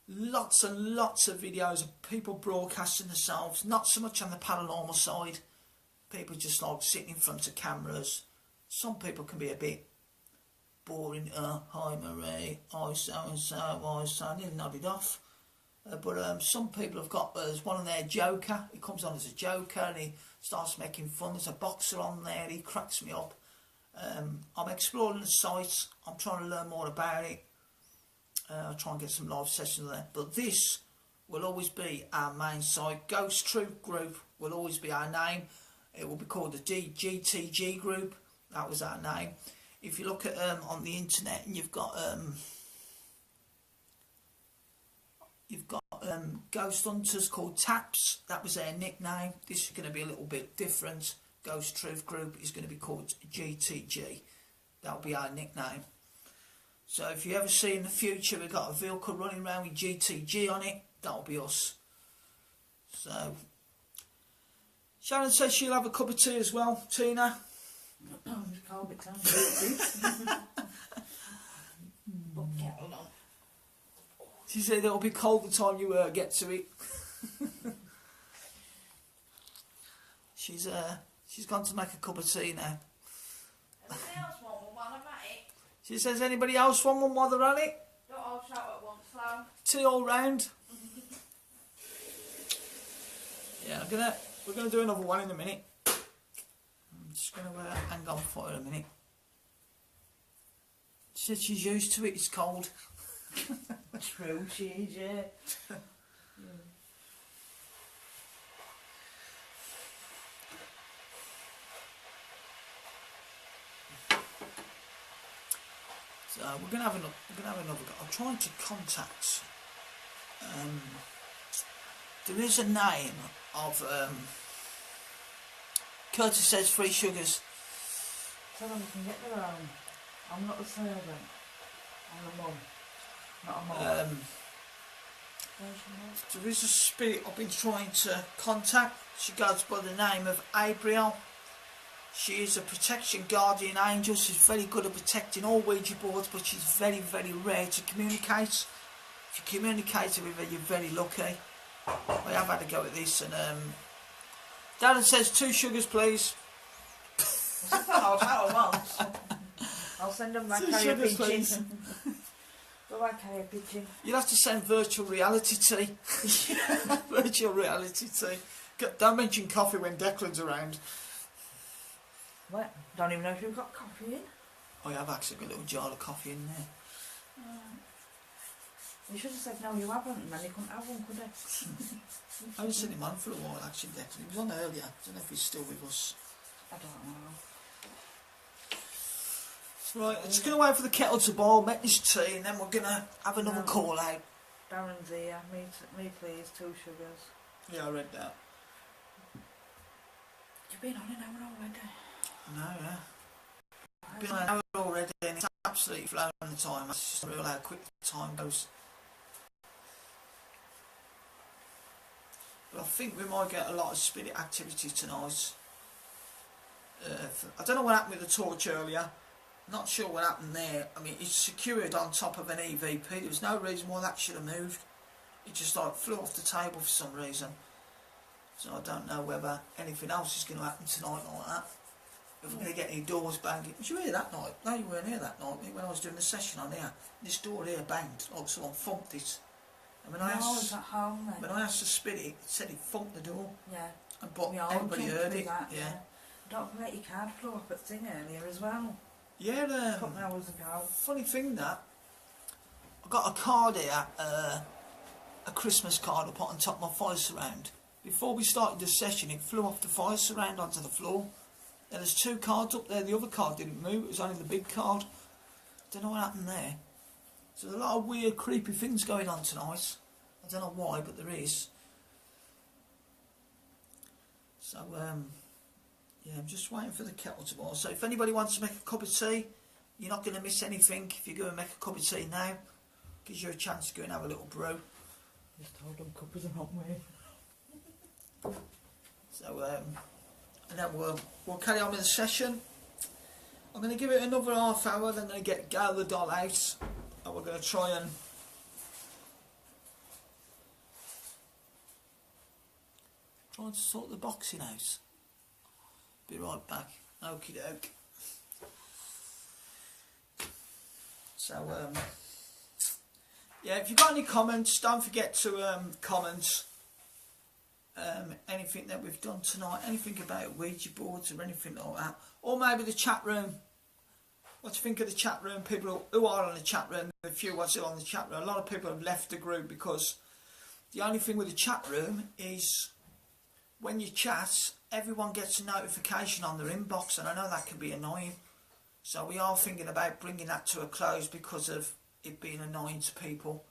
Lots and lots of videos of people broadcasting themselves. Not so much on the paranormal side. People just like sitting in front of cameras. Some people can be a bit boring. Hi Marie, hi so and so, hi so, nearly nodded off. But some people have got, there's one on there, Joker. He comes on as a Joker and he starts making fun. There's a boxer on there, he cracks me up. I'm exploring the site. I'm trying to learn more about it. I'll try and get some live sessions there. But this will always be our main site. Ghost Troop Group will always be our name. It will be called the GTG Group. That was our name. If you look at on the internet and you've got Ghost Hunters called Taps. That was their nickname. This is going to be a little bit different. Ghost Truth Group is going to be called GTG. That'll be our nickname. So if you ever see in the future we've got a vehicle running around with GTG on it, that'll be us. So Sharon says she'll have a cup of tea as well. Tina?
Cold bit time.
She said it'll be cold the time you get to it. She's gone to make a cup of tea now.
Anybody else want one while I'm at it?
She says, anybody else want one while they're at it?
Don't all shout at once, though.
Tea all round. Yeah, we're gonna do another one in a minute. I'm just gonna hang on for a minute. She said she's used to it. It's cold.
True, she is, yeah.
So we're gonna have another go. I'm trying to contact. There is a name of Curtis says free sugars.
Tell them we can get their own. I'm not the servant. I'm the mum. Not a mum.
There is a spirit I've been trying to contact. She goes by the name of Abriel. She is a protection guardian angel. She's very good at protecting all Ouija boards, but she's very, very rare to communicate. If you communicate with her, you're very lucky. I have had a go at this, and Darren says 2 sugars, please.
I'll send them my
2
carrier
sugars,
pigeon.
please.
Go my carrier pigeon.
You'll have to send virtual reality tea. Virtual reality tea. Don't mention coffee when Declan's around.
What? Don't even know if you've got coffee in.
I have actually got a little jar of coffee in there.
You should have said no, you haven't, and then you couldn't have one, could you?
I haven't seen him on for a while actually, Declan. He was on earlier. I don't know if he's still with us.
I don't know.
Right, I'm just going to wait for the kettle to boil, make this tea, and then we're going to have another call out.
Darren's here. Me please, 2 sugars.
Yeah, I read that.
You've been on an hour already.
No, yeah. Been on an hour already, and it's absolutely flown the time. It's just real how quick the time goes. But I think we might get a lot of spirit activity tonight. I don't know what happened with the torch earlier. Not sure what happened there. I mean, it's secured on top of an EVP. There was no reason why that should have moved. It just like flew off the table for some reason. So I don't know whether anything else is going to happen tonight like that. If we're going to get any doors banging. Did you hear that night? No, you weren't here that night when I was doing the session on here. This door here banged, like someone thumped it. And when I asked the spirit, it said it thumped the door.
Yeah.
But everybody heard it.
That, yeah. Don't forget your card flew up at thing earlier as well.
Yeah,
a couple of hours ago.
Funny thing that I got a card here, a Christmas card I put on top of my fire surround. Before we started the session, it flew off the fire surround onto the floor. And there's 2 cards up there. The other card didn't move. It was only the big card. Don't know what happened there. So there's a lot of weird, creepy things going on tonight. I don't know why, but there is. So, yeah, I'm just waiting for the kettle to boil. So if anybody wants to make a cup of tea, you're not going to miss anything if you go and make a cup of tea now. Gives you a chance to go and have a little brew.
Just hold them cuppers and not me.
So, and then we'll carry on with the session. I'm going to give it another half hour, then I'm going to get Gail the doll out, and we're going to try and sort the boxing out. Be right back. Okie doke. So, yeah, if you've got any comments, don't forget to comment. Anything that we've done tonight, anything about Ouija boards or anything like that, or maybe the chat room. What do you think of the chat room? People who are on the chat room, a few are still on the chat room. A lot of people have left the group because the only thing with the chat room is when you chat, everyone gets a notification on their inbox, and I know that can be annoying. So we are thinking about bringing that to a close because of it being annoying to people.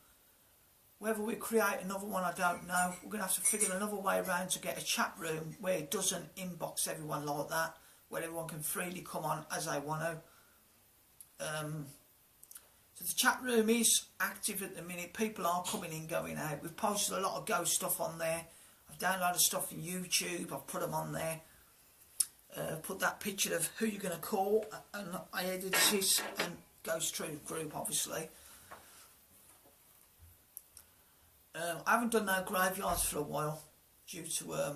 Whether we create another one, I don't know. We're going to have to figure another way around to get a chat room where it doesn't inbox everyone like that, where everyone can freely come on as they want to. So the chat room is active at the minute. People are coming in, going out. We've posted a lot of ghost stuff on there. I've downloaded stuff from YouTube. I've put them on there. Put that picture of who you're going to call, and I edited this and Ghost Truth group, obviously. I haven't done no graveyards for a while due to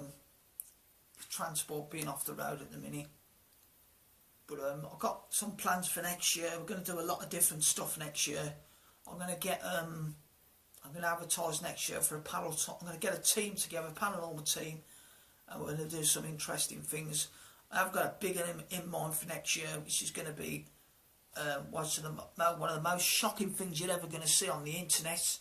transport being off the road at the minute. But I've got some plans for next year. We're going to do a lot of different stuff next year. I'm going to get I'm going to advertise next year for a panel. I'm going to get a team together, a paranormal team, and we're going to do some interesting things. I've got a big one in mind for next year, which is going to be one of the most shocking things you're ever going to see on the internet.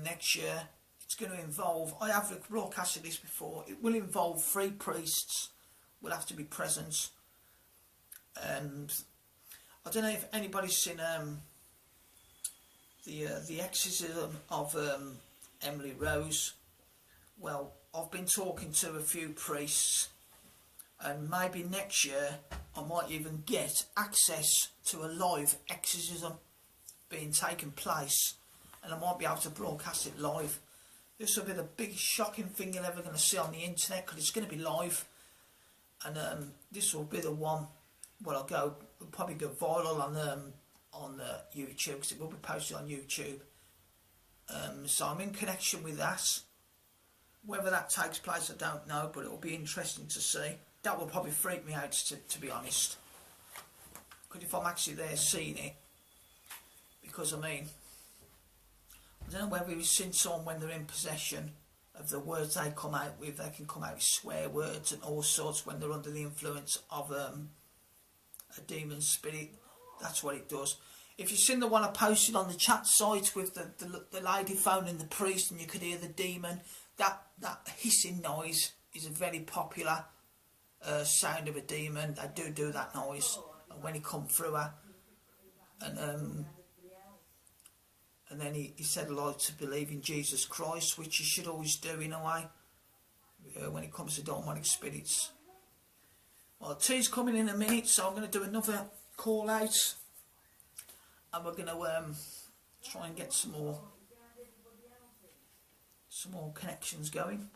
Next year, it's going to involve, I have broadcasted this before, it will involve 3 priests will have to be present, and I don't know if anybody's seen the exorcism of Emily Rose. Well, I've been talking to a few priests, and maybe next year I might even get access to a live exorcism being taken place, and I might be able to broadcast it live. This will be the biggest shocking thing you're ever going to see on the internet, because it's going to be live, and this will be the one where will probably go viral on YouTube, because it will be posted on YouTube. So I'm in connection with that. Whether that takes place, I don't know, but it will be interesting to see. That will probably freak me out, to be honest, because if I'm actually there seeing it, because I mean, I don't know whether you've seen someone when they're in possession of the words they come out with. They can come out with swear words and all sorts when they're under the influence of a demon spirit. That's what it does. If you've seen the one I posted on the chat site with the lady phoning the priest and you could hear the demon, that hissing noise is a very popular sound of a demon. They do that noise when he come through her. And then he said, like, to believe in Jesus Christ, which you should always do in a way, when it comes to demonic spirits. Well, tea's coming in a minute, so I'm going to do another call out, and we're going to try and get some more connections going.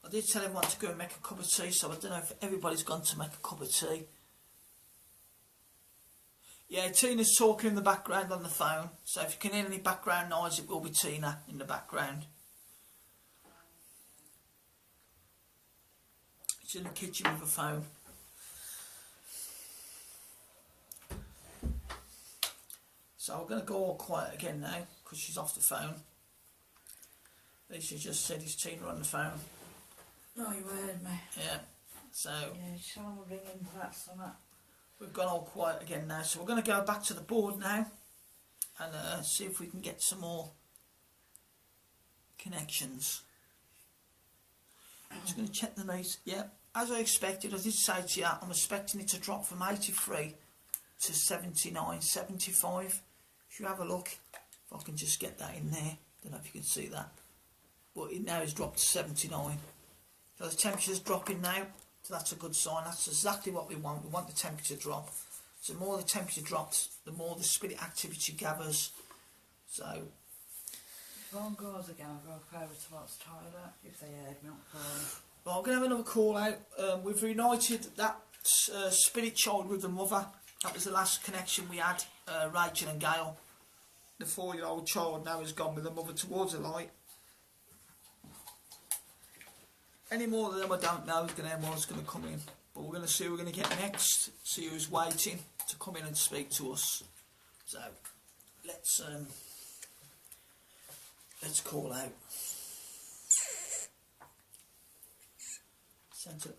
I did tell everyone to go and make a cup of tea, so I don't know if everybody's gone to make a cup of tea. Yeah, Tina's talking in the background on the phone, so if you can hear any background noise, it will be Tina in the background. She's in the kitchen with a phone. So we're going to go all quiet again now, because she's off the phone. Lisa just said, is Tina on the phone?
No, you heard me.
Yeah, so...
Yeah, someone will ring in for that, something.
We've gone all quiet again now, so we're going to go back to the board now and see if we can get some more connections. I'm just going to check the meter. Yeah, as I expected, I did say to you, I'm expecting it to drop from 83 to 79, 75. If you have a look, if I can just get that in there, don't know if you can see that. But it now has dropped to 79. So the temperature's dropping now. So that's a good sign. That's exactly what we want. We want the temperature to drop. So the more the temperature drops, the more the spirit activity gathers. So
Phone goes again, I'll go over to what's toilet if they heard me on phone.
well, I'm going to have another call out. We've reunited that spirit child with the mother. That was the last connection we had, Rachel and Gail. The 4-year-old child now has gone with the mother towards the light. Any more of them I don't know, who's going to come in. But we're going to see who we're going to get next. See who's waiting to come in and speak to us. So, let's call out. Centre.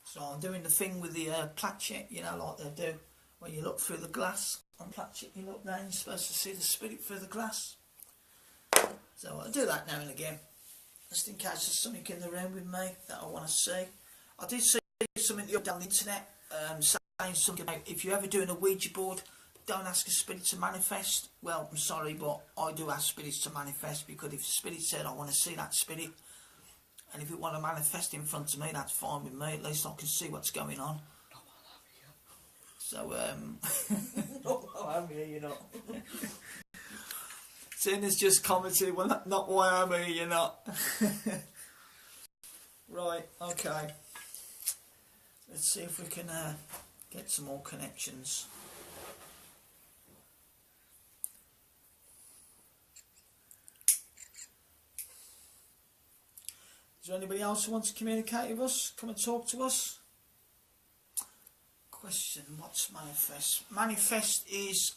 So I'm doing the thing with the platchet, you know, like they do. When you look through the glass on platchet, you look down, you're supposed to see the spirit through the glass. So I do that now and again, just in case there's something in the room with me that I want to see. I did see something the other day on the internet saying something about if you're ever doing a Ouija board, don't ask a spirit to manifest. Well, I'm sorry, but I do ask spirits to manifest, because if the spirit said I want to see that spirit, and if it want to manifest in front of me, that's fine with me. At least I can see what's going on. So,
I'm here, you're not.
Tina's just commented, well, not why I'm here, you're not. Right, okay. Let's see if we can get some more connections. Is there anybody else who wants to communicate with us? Come and talk to us. Question, what's manifest? Manifest is...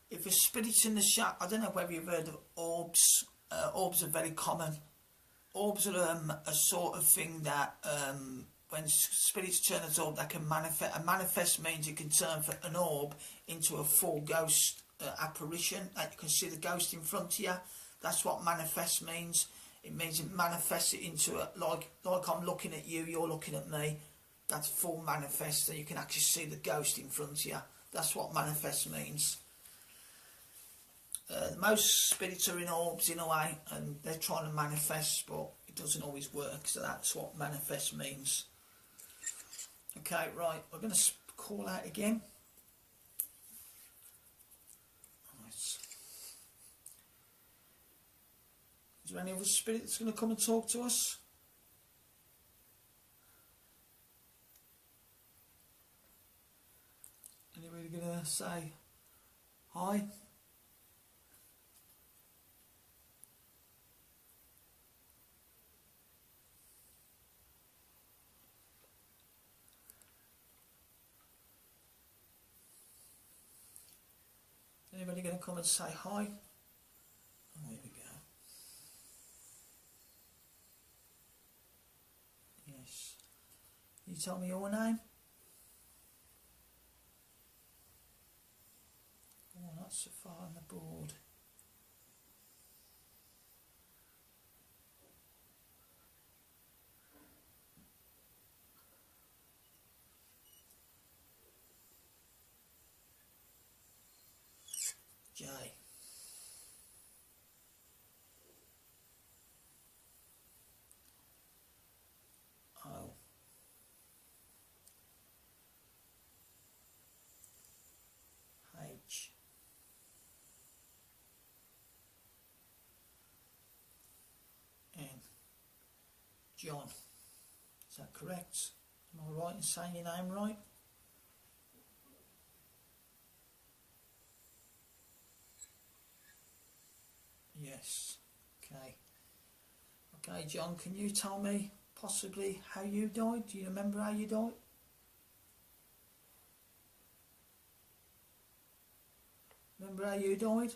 if a spirit's in the shadow, I don't know whether you've heard of orbs. Orbs are very common. Orbs are a sort of thing that when spirits turn as orb, they can manifest. A manifest means you can turn an orb into a full ghost apparition. Like you can see the ghost in front of you. That's what manifest means. It means it manifests it into a, like I'm looking at you, you're looking at me. That's full manifest, so you can actually see the ghost in front of you. That's what manifest means. Most spirits are in orbs in a way, and they're trying to manifest, but it doesn't always work, so that's what manifest means. Okay, right, we're going to call out again. Right. Is there any other spirit that's going to come and talk to us? Anybody going to say hi? Anybody going to come and say hi? Oh, here we go. Yes. You tell me your name? Oh, not so far on the board. J. O. H. John. Is that correct? Am I right in saying your name right? Yes. Okay. Okay, John, can you tell me possibly how you died? Do you remember how you died? Remember how you died?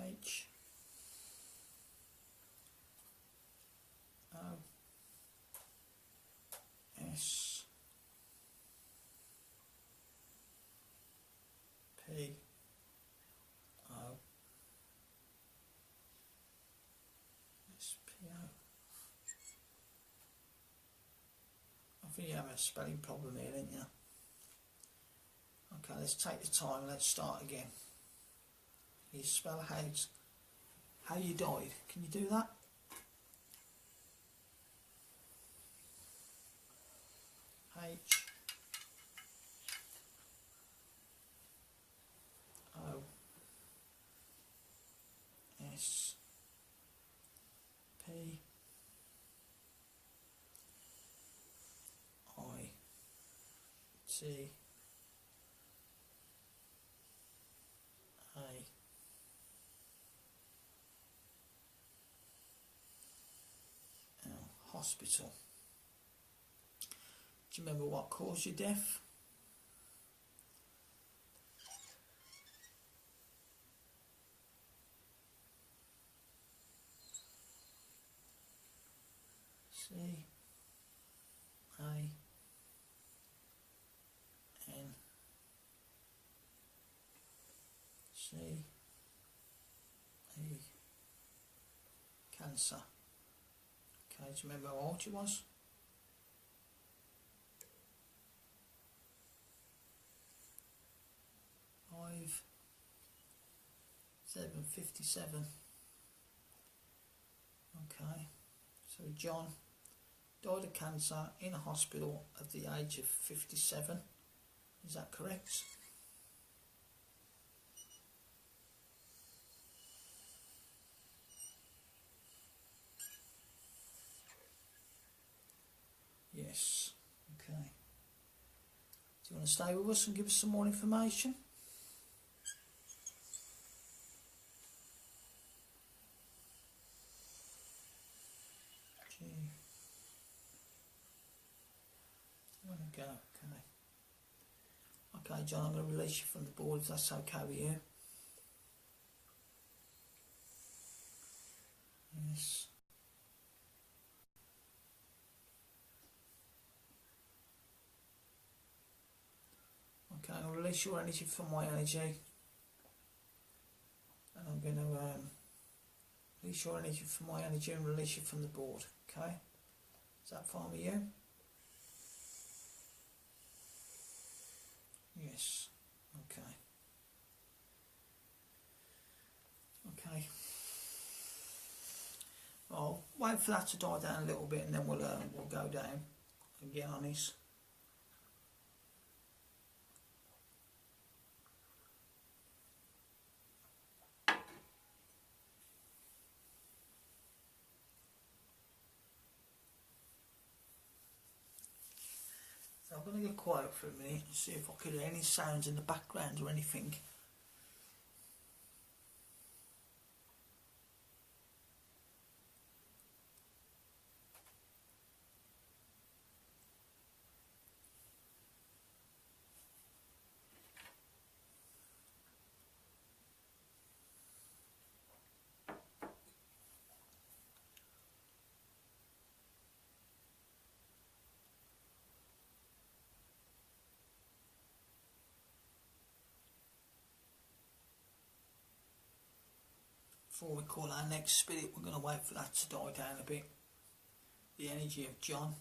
H O S P O S P O. I think you have a spelling problem here, don't you? Okay, let's take the time. Let's start again. You spell how you died. Can you do that? H O S P I T A. Hospital. Do you remember what caused your death? C A N C E. Cancer. Okay, do you remember how old you was? 57. Okay, so John died of cancer in a hospital at the age of 57. Is that correct? Yes. Okay. Do you want to stay with us and give us some more information? G. There we go. Okay. Okay, John, I'm going to release you from the board if that's okay with you. Yes. Okay, I'll release your energy from my energy. And I'm going to release your energy from my energy and release you from the board. Okay? Is that fine with you? Yes. Okay. Okay. I'll wait for that to die down a little bit and then we'll go down and get on this. So I'm going to get quiet for a minute and see if I can hear any sounds in the background or anything. Before we call our next spirit, we're going to wait for that to die down a bit. The energy of John.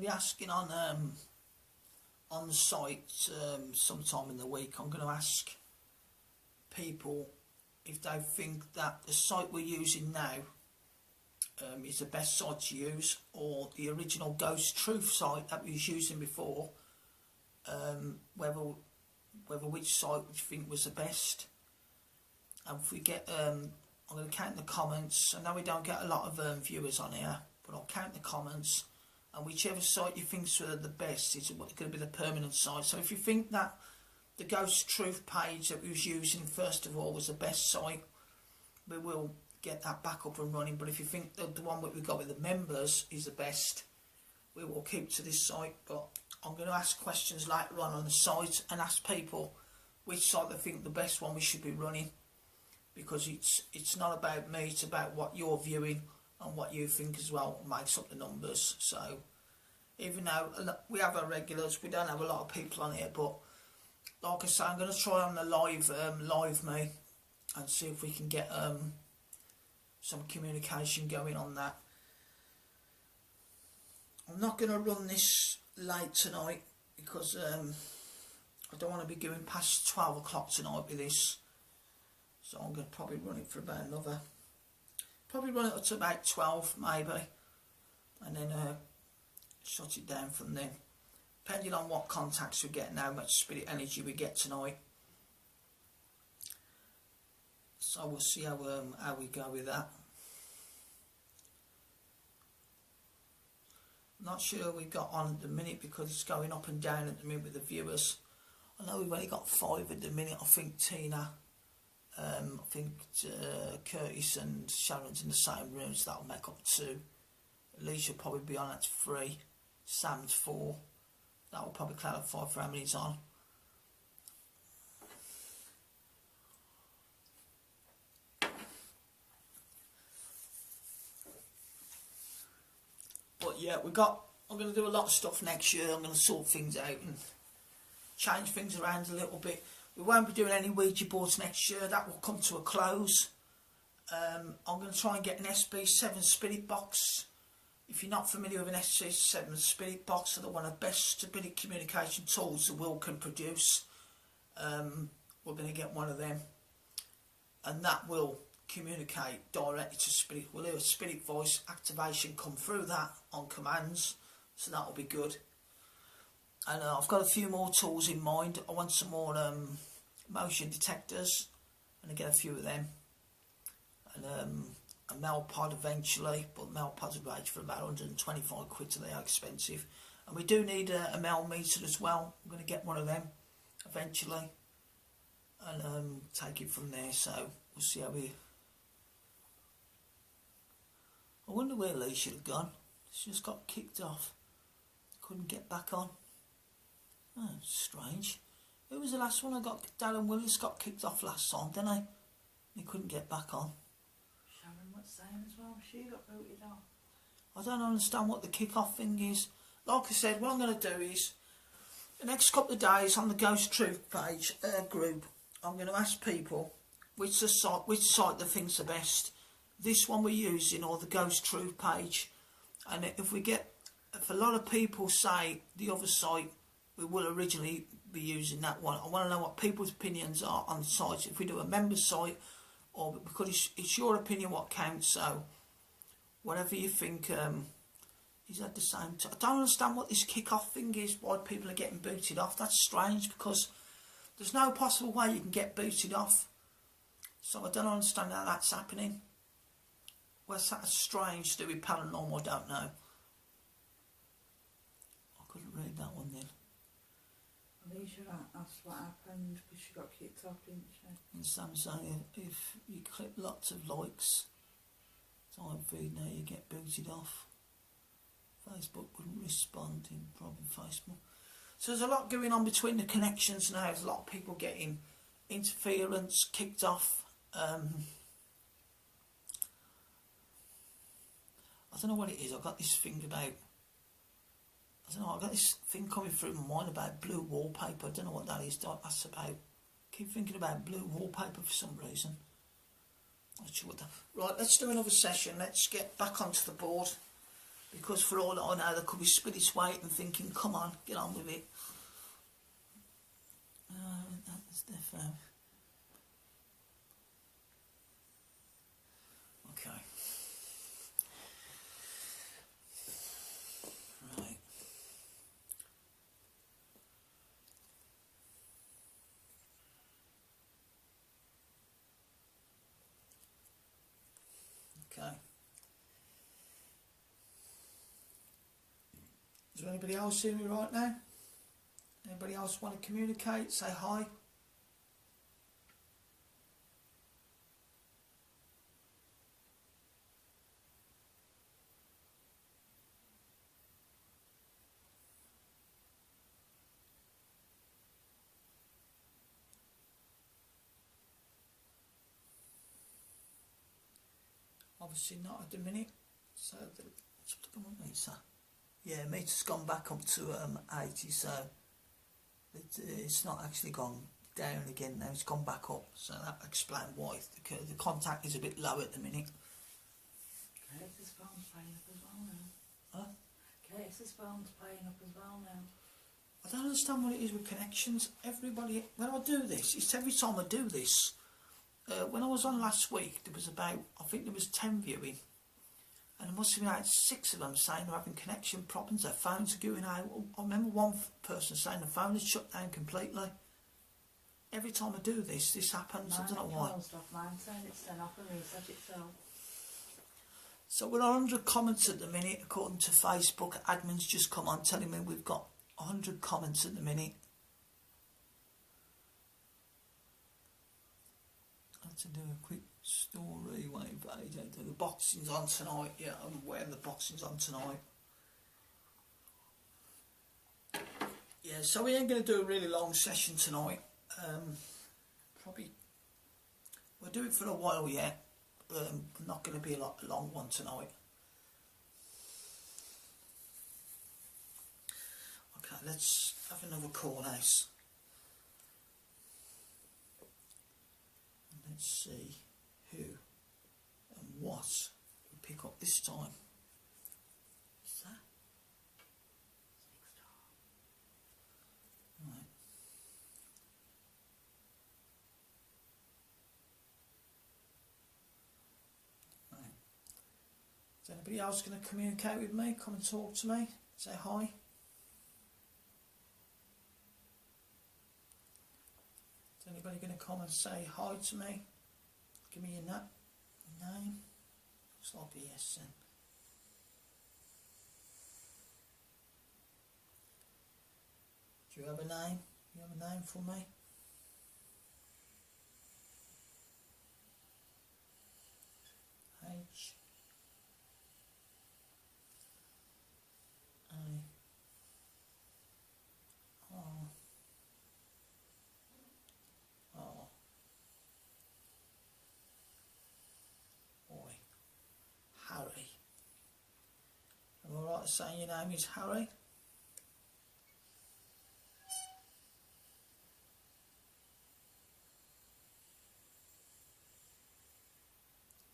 be asking on the site sometime in the week. I'm going to ask people if they think that the site we're using now is the best site to use, or the original Ghost Truth site that we was using before. Whether which site we think was the best. And if we get, I'm going to count the comments. I know we don't get a lot of viewers on here, but I'll count the comments. And whichever site you think's the best is going to be the permanent site. So if you think that the Ghost Truth page that we was using first of all was the best site, we will get that back up and running. But if you think that the one that we got with the members is the best, we will keep to this site. But I'm going to ask questions later on the site and ask people which site they think the best one we should be running, because it's not about me, it's about what you're viewing and what you think as well makes up the numbers. So even though we have our regulars, we don't have a lot of people on here, but like I say, I'm going to try on the live me and see if we can get some communication going on that. I'm not going to run this late tonight because I don't want to be going past 12 o'clock tonight with this, so I'm going to probably run it for about probably run it up to about 12 maybe, and then shut it down from then, depending on what contacts we get and how much spirit energy we get tonight. So we'll see how we go with that. Not sure we got on at the minute because it's going up and down at the minute with the viewers. I know we've only got 5 at the minute. I think Tina, I think Curtis and Sharon's in the same room, so that'll make up 2. Alicia will probably be on at 3. Sam's 4. That will probably clarify for how many's on. But yeah, I'm going to do a lot of stuff next year. I'm going to sort things out and change things around a little bit. We won't be doing any Ouija boards next year. That will come to a close. I'm going to try and get an SB7 spirit box. If you're not familiar with an SB7 spirit box, they're one of the best spirit communication tools the world can produce. We're going to get one of them, and that will communicate directly to spirit. We'll hear a spirit voice activation come through that on commands, so that will be good. And I've got a few more tools in mind. I want some more motion detectors, and I get a few of them, and a Mel pod eventually, but Mel pods are range for about 125 quid, so they are expensive. And we do need a Mel meter as well. I'm going to get one of them eventually, and take it from there. So we'll see how we. I wonder where Lee should have gone. She just got kicked off. Couldn't get back on. Oh, strange. Who was the last one I got? Darren Willis got kicked off last time, didn't he? He couldn't get back on.
Sharon was saying as well, she got booted off.
I don't understand what the kick-off thing is. Like I said, what I'm going to do is, the next couple of days on the Ghost Truth page group, I'm going to ask people which site they think's the best. This one we're using, or the Ghost Truth page. And if a lot of people say the other site, we will originally be using that one. I want to know what people's opinions are on the sites. If we do a member site, or because it's your opinion what counts. So whatever you think is at the same time. I don't understand what this kick-off thing is. Why people are getting booted off. That's strange, because there's no possible way you can get booted off. So I don't understand how that's happening. What's that strange to do with paranormal? I don't know. I couldn't read that one then.
Alicia asked what happened because she got kicked off, didn't she?
And Sam saying if you click lots of likes, time feed now, you get booted off. Facebook wouldn't respond in problem Facebook. So there's a lot going on between the connections now. There's a lot of people getting interference, kicked off. I don't know what it is. I've got this thing about, I don't know, I've got this thing coming through my mind about blue wallpaper. I don't know what that is. That's about. I keep thinking about blue wallpaper for some reason. Not sure what that. Right, let's do another session. Let's get back onto the board. Because for all I know, there could be spirits waiting, thinking, come on, get on with it. That's different. Okay. Right. Okay. Is there anybody else hearing me right now? Anybody else want to communicate? Say hi. Obviously not at the minute. So what's the meter? Yeah, meter's gone back up to 80, so it's not actually gone down again now, it's gone back up, so that explains why the contact is a bit low at the minute.
Curtis's phone's playing up as well now.
Huh?
Curtis's phone's playing up as well now.
I don't understand what it is with connections. Everybody, when I do this, it's every time I do this. When I was on last week, there was about, I think there was 10 viewing, and there must have been about 6 of them saying they're having connection problems, their phones are going out. I remember one person saying the phone is shut down completely. Every time I do this happens. I don't know why.
Mine saying it's then off and reset itself.
So we're 100 comments at the minute, according to Facebook. Admin's just come on telling me we've got 100 comments at the minute. I had to do a quick story. The boxing's on tonight. Yeah, I'm aware the boxing's on tonight. Yeah, so we ain't going to do a really long session tonight. Probably we'll do it for a while yet. Not going to be a long one tonight. Okay, let's have another call now. Let's see who and what we pick up this time. What's that? Right. Right. Is anybody else going to communicate with me? Come and talk to me. Say hi. Is anybody going to come and say hi to me? Give me your name. Looks like a yes then. Do you have a name? You have a name for me? H A R R Boy, Harry. Am I right saying your name is Harry?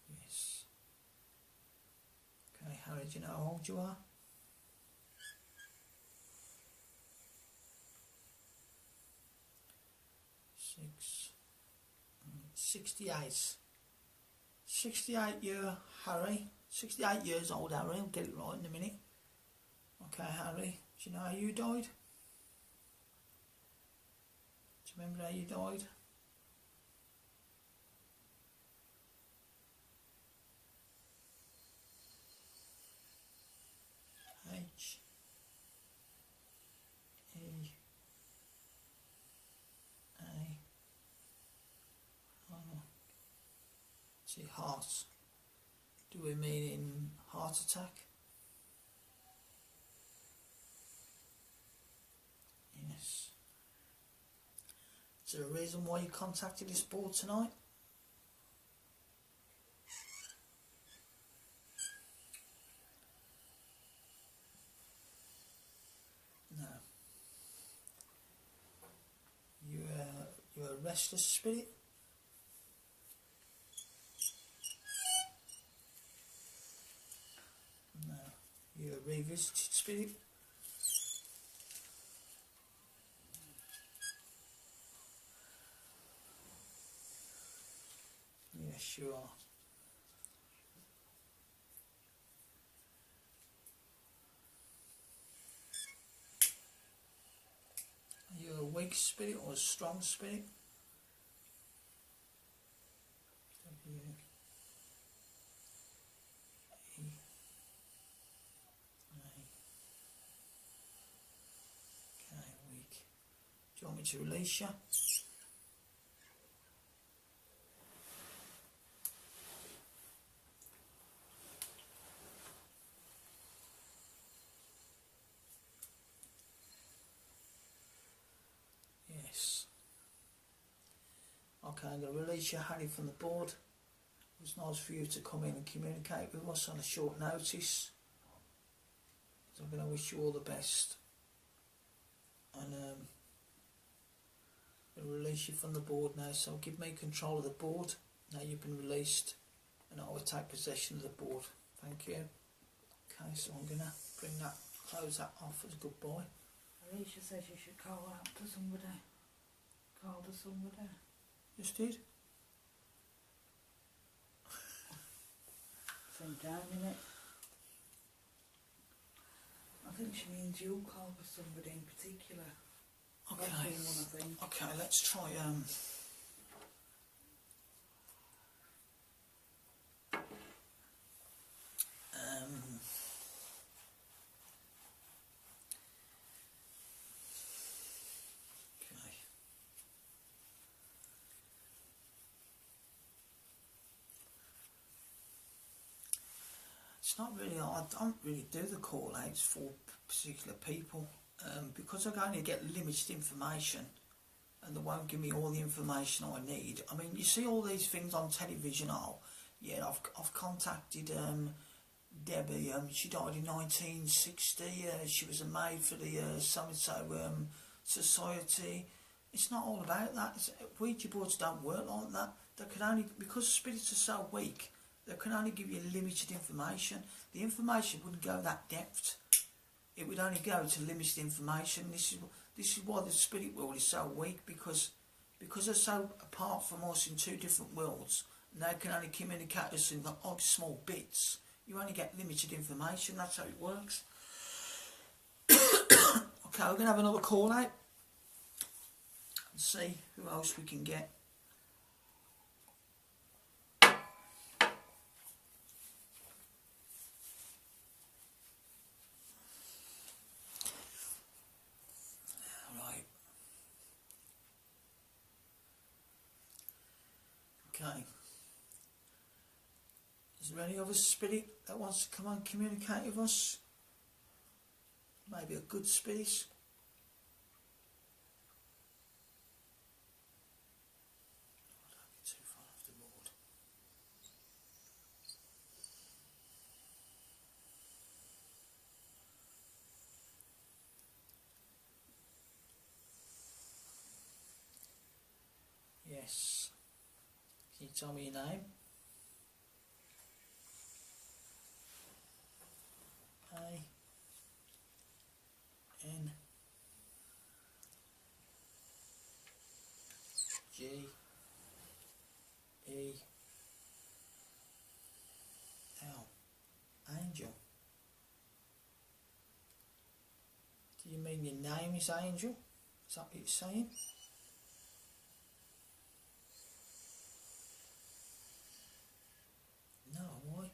Yes. Okay, Harry, do you know how old you are? 68. 68-year Harry. 68 years old Harry. I'll get it right in a minute. Okay, Harry. Do you know how you died? Do you remember how you died? H E A R. See, heart. Do we mean in heart attack? Yes. Is there a reason why you contacted this board tonight? No. You're a restless spirit? No. You're a revisited spirit. Yes, you are. Are you a weak spirit or a strong spirit? W E A K, weak. Do you want me to release you? Yes. Okay, I'm going to release you, Harry, from the board. It was nice for you to come in and communicate with us on a short notice. So I'm going to wish you all the best. And I'm going to release you from the board now. So give me control of the board. Now you've been released. And I will take possession of the board. Thank you. Okay, so I'm going to close that off as a goodbye.
Alicia says you should call out to somebody. Call to somebody.
Just did.
Same time, innit? I think she means you'll call for somebody in particular.
Okay.
That's the one, I think.
Okay, let's try okay. It's not really, I don't really do the call outs for particular people because I only get limited information and they won't give me all the information I need. I mean, you see all these things on television. Oh, yeah, I've contacted Debbie. She died in 1960. She was a maid for the so-and-so society. It's not all about that. Ouija boards don't work like that. They can only, because spirits are so weak, they can only give you limited information. The information wouldn't go that depth. It would only go to limited information. This is why the spirit world is so weak, because they're so apart from us in two different worlds, and they can only communicate us in like small bits. You only get limited information. That's how it works. Okay, we're going to have another call out and see who else we can get. Right. Okay. Is there any other spirit that wants to come and communicate with us? Maybe a good spirit? Don't be too far off the board. Yes. Can you tell me your name? A N G E L. Angel. Do you mean your name is Angel? Is that what you're saying? No, why?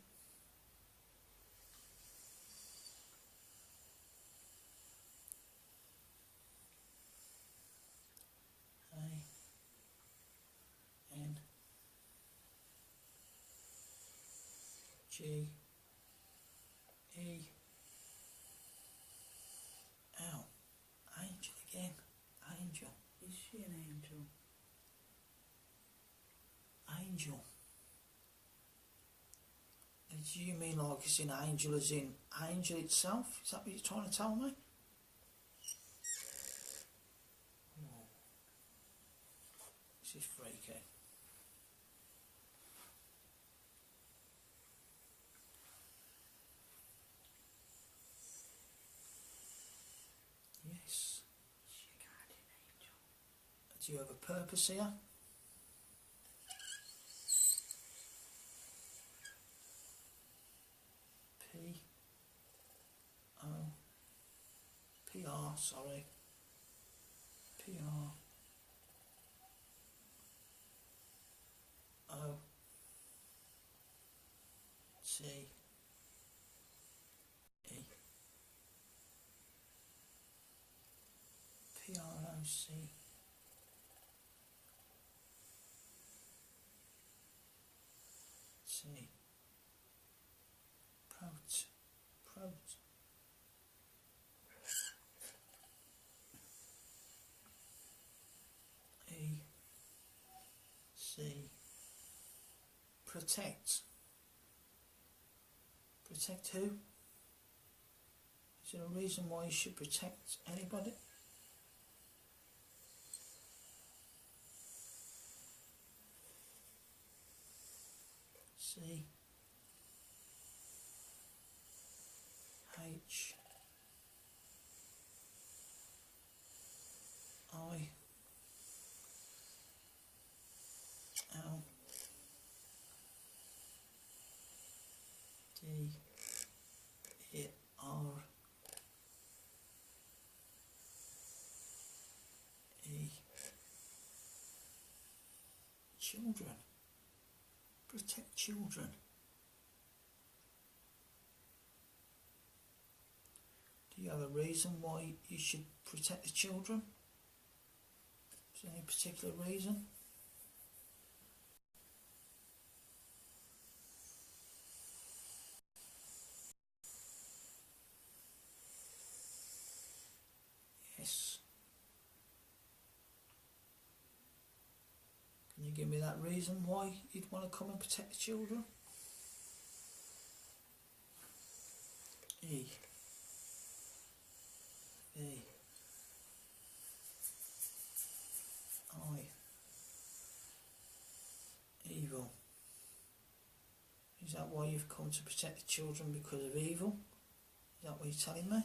A N G E L. Angel again. Angel.
Is she an angel?
Angel. Do you mean like it's in angel as in angel itself? Is that what you're trying to tell me? Oh. This is freaky. Do you have a purpose here? PR, sorry. PR. O. C. E. PROC. C. Prot. E. C. Protect. Protect who? Is there a reason why you should protect anybody? C. H. I. L. D. E. R. E. Children. Protect children. Do you have a reason why you should protect the children? Is there any particular reason? Yes. Can you give me that reason why you'd want to come and protect the children? E. V. I. Evil. Is that why you've come to protect the children, because of evil? Is that what you're telling me?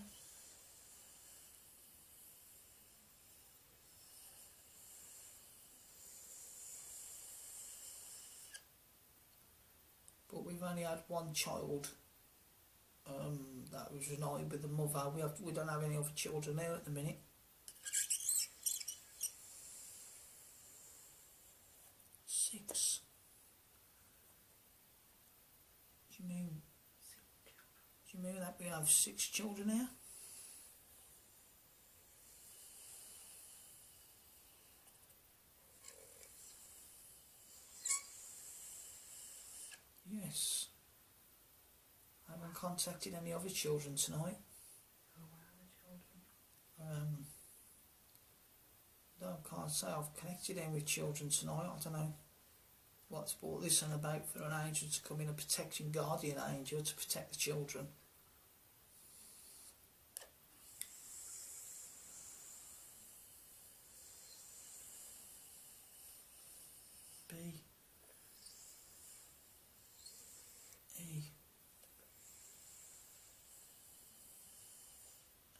But we've only had one child that was reunited with the mother. We don't have any other children there at the minute. Six. Do you mean that we have 6 children here? Yes. I haven't contacted any other children tonight.
Oh, where are the children?
No, I can't say I've connected in with children tonight. I don't know what's brought this on about for an angel to come in, a protecting guardian angel to protect the children. B. E.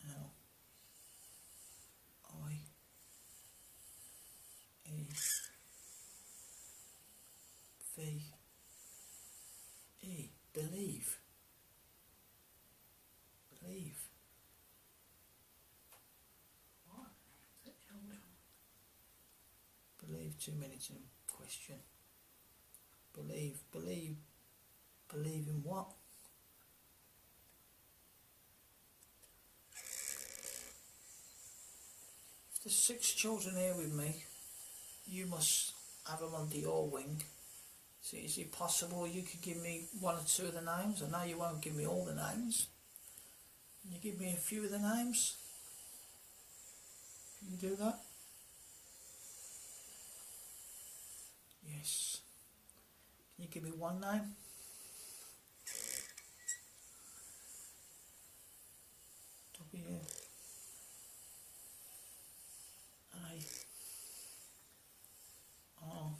L. I. E. V. E. Believe. Believe.
What? The children?
Believe 2 minutes in question. Believe in what? If there's 6 children here with me, you must have them under your wing. So is it possible you could give me 1 or 2 of the names? I know you won't give me all the names. Can you give me a few of the names? Can you do that? Yes. Can you give me 1 name? W. A. R.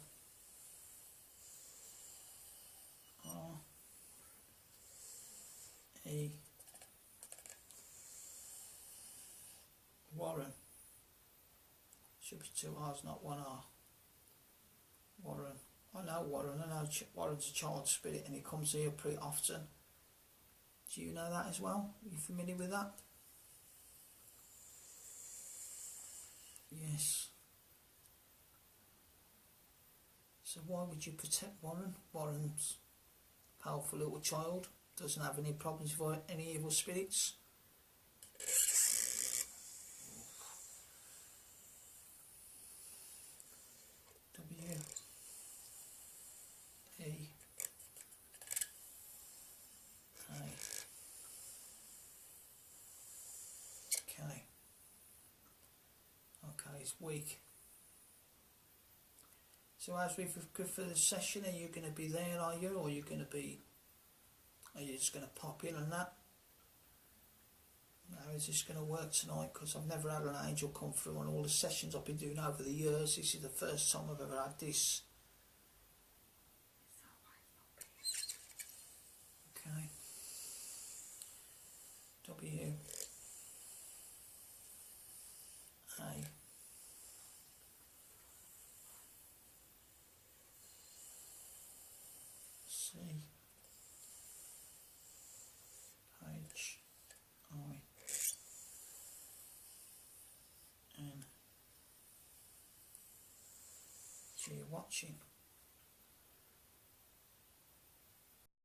R. E. Should be 2 R's, not 1 R. Warren. I know Warren. I know Warren's a child spirit and he comes here pretty often. Do you know that as well? Are you familiar with that? Yes. So why would you protect Warren? Warren's a powerful little child. Doesn't have any problems with any evil spirits. W E A K. Okay, it's weak. So as we've good for the session, are you going to be there, are you? Or are you just going to pop in and that? How is this going to work tonight? Because I've never had an angel come through on all the sessions I've been doing over the years. This is the first time I've ever had this. Okay. W A C H I N G. You're watching.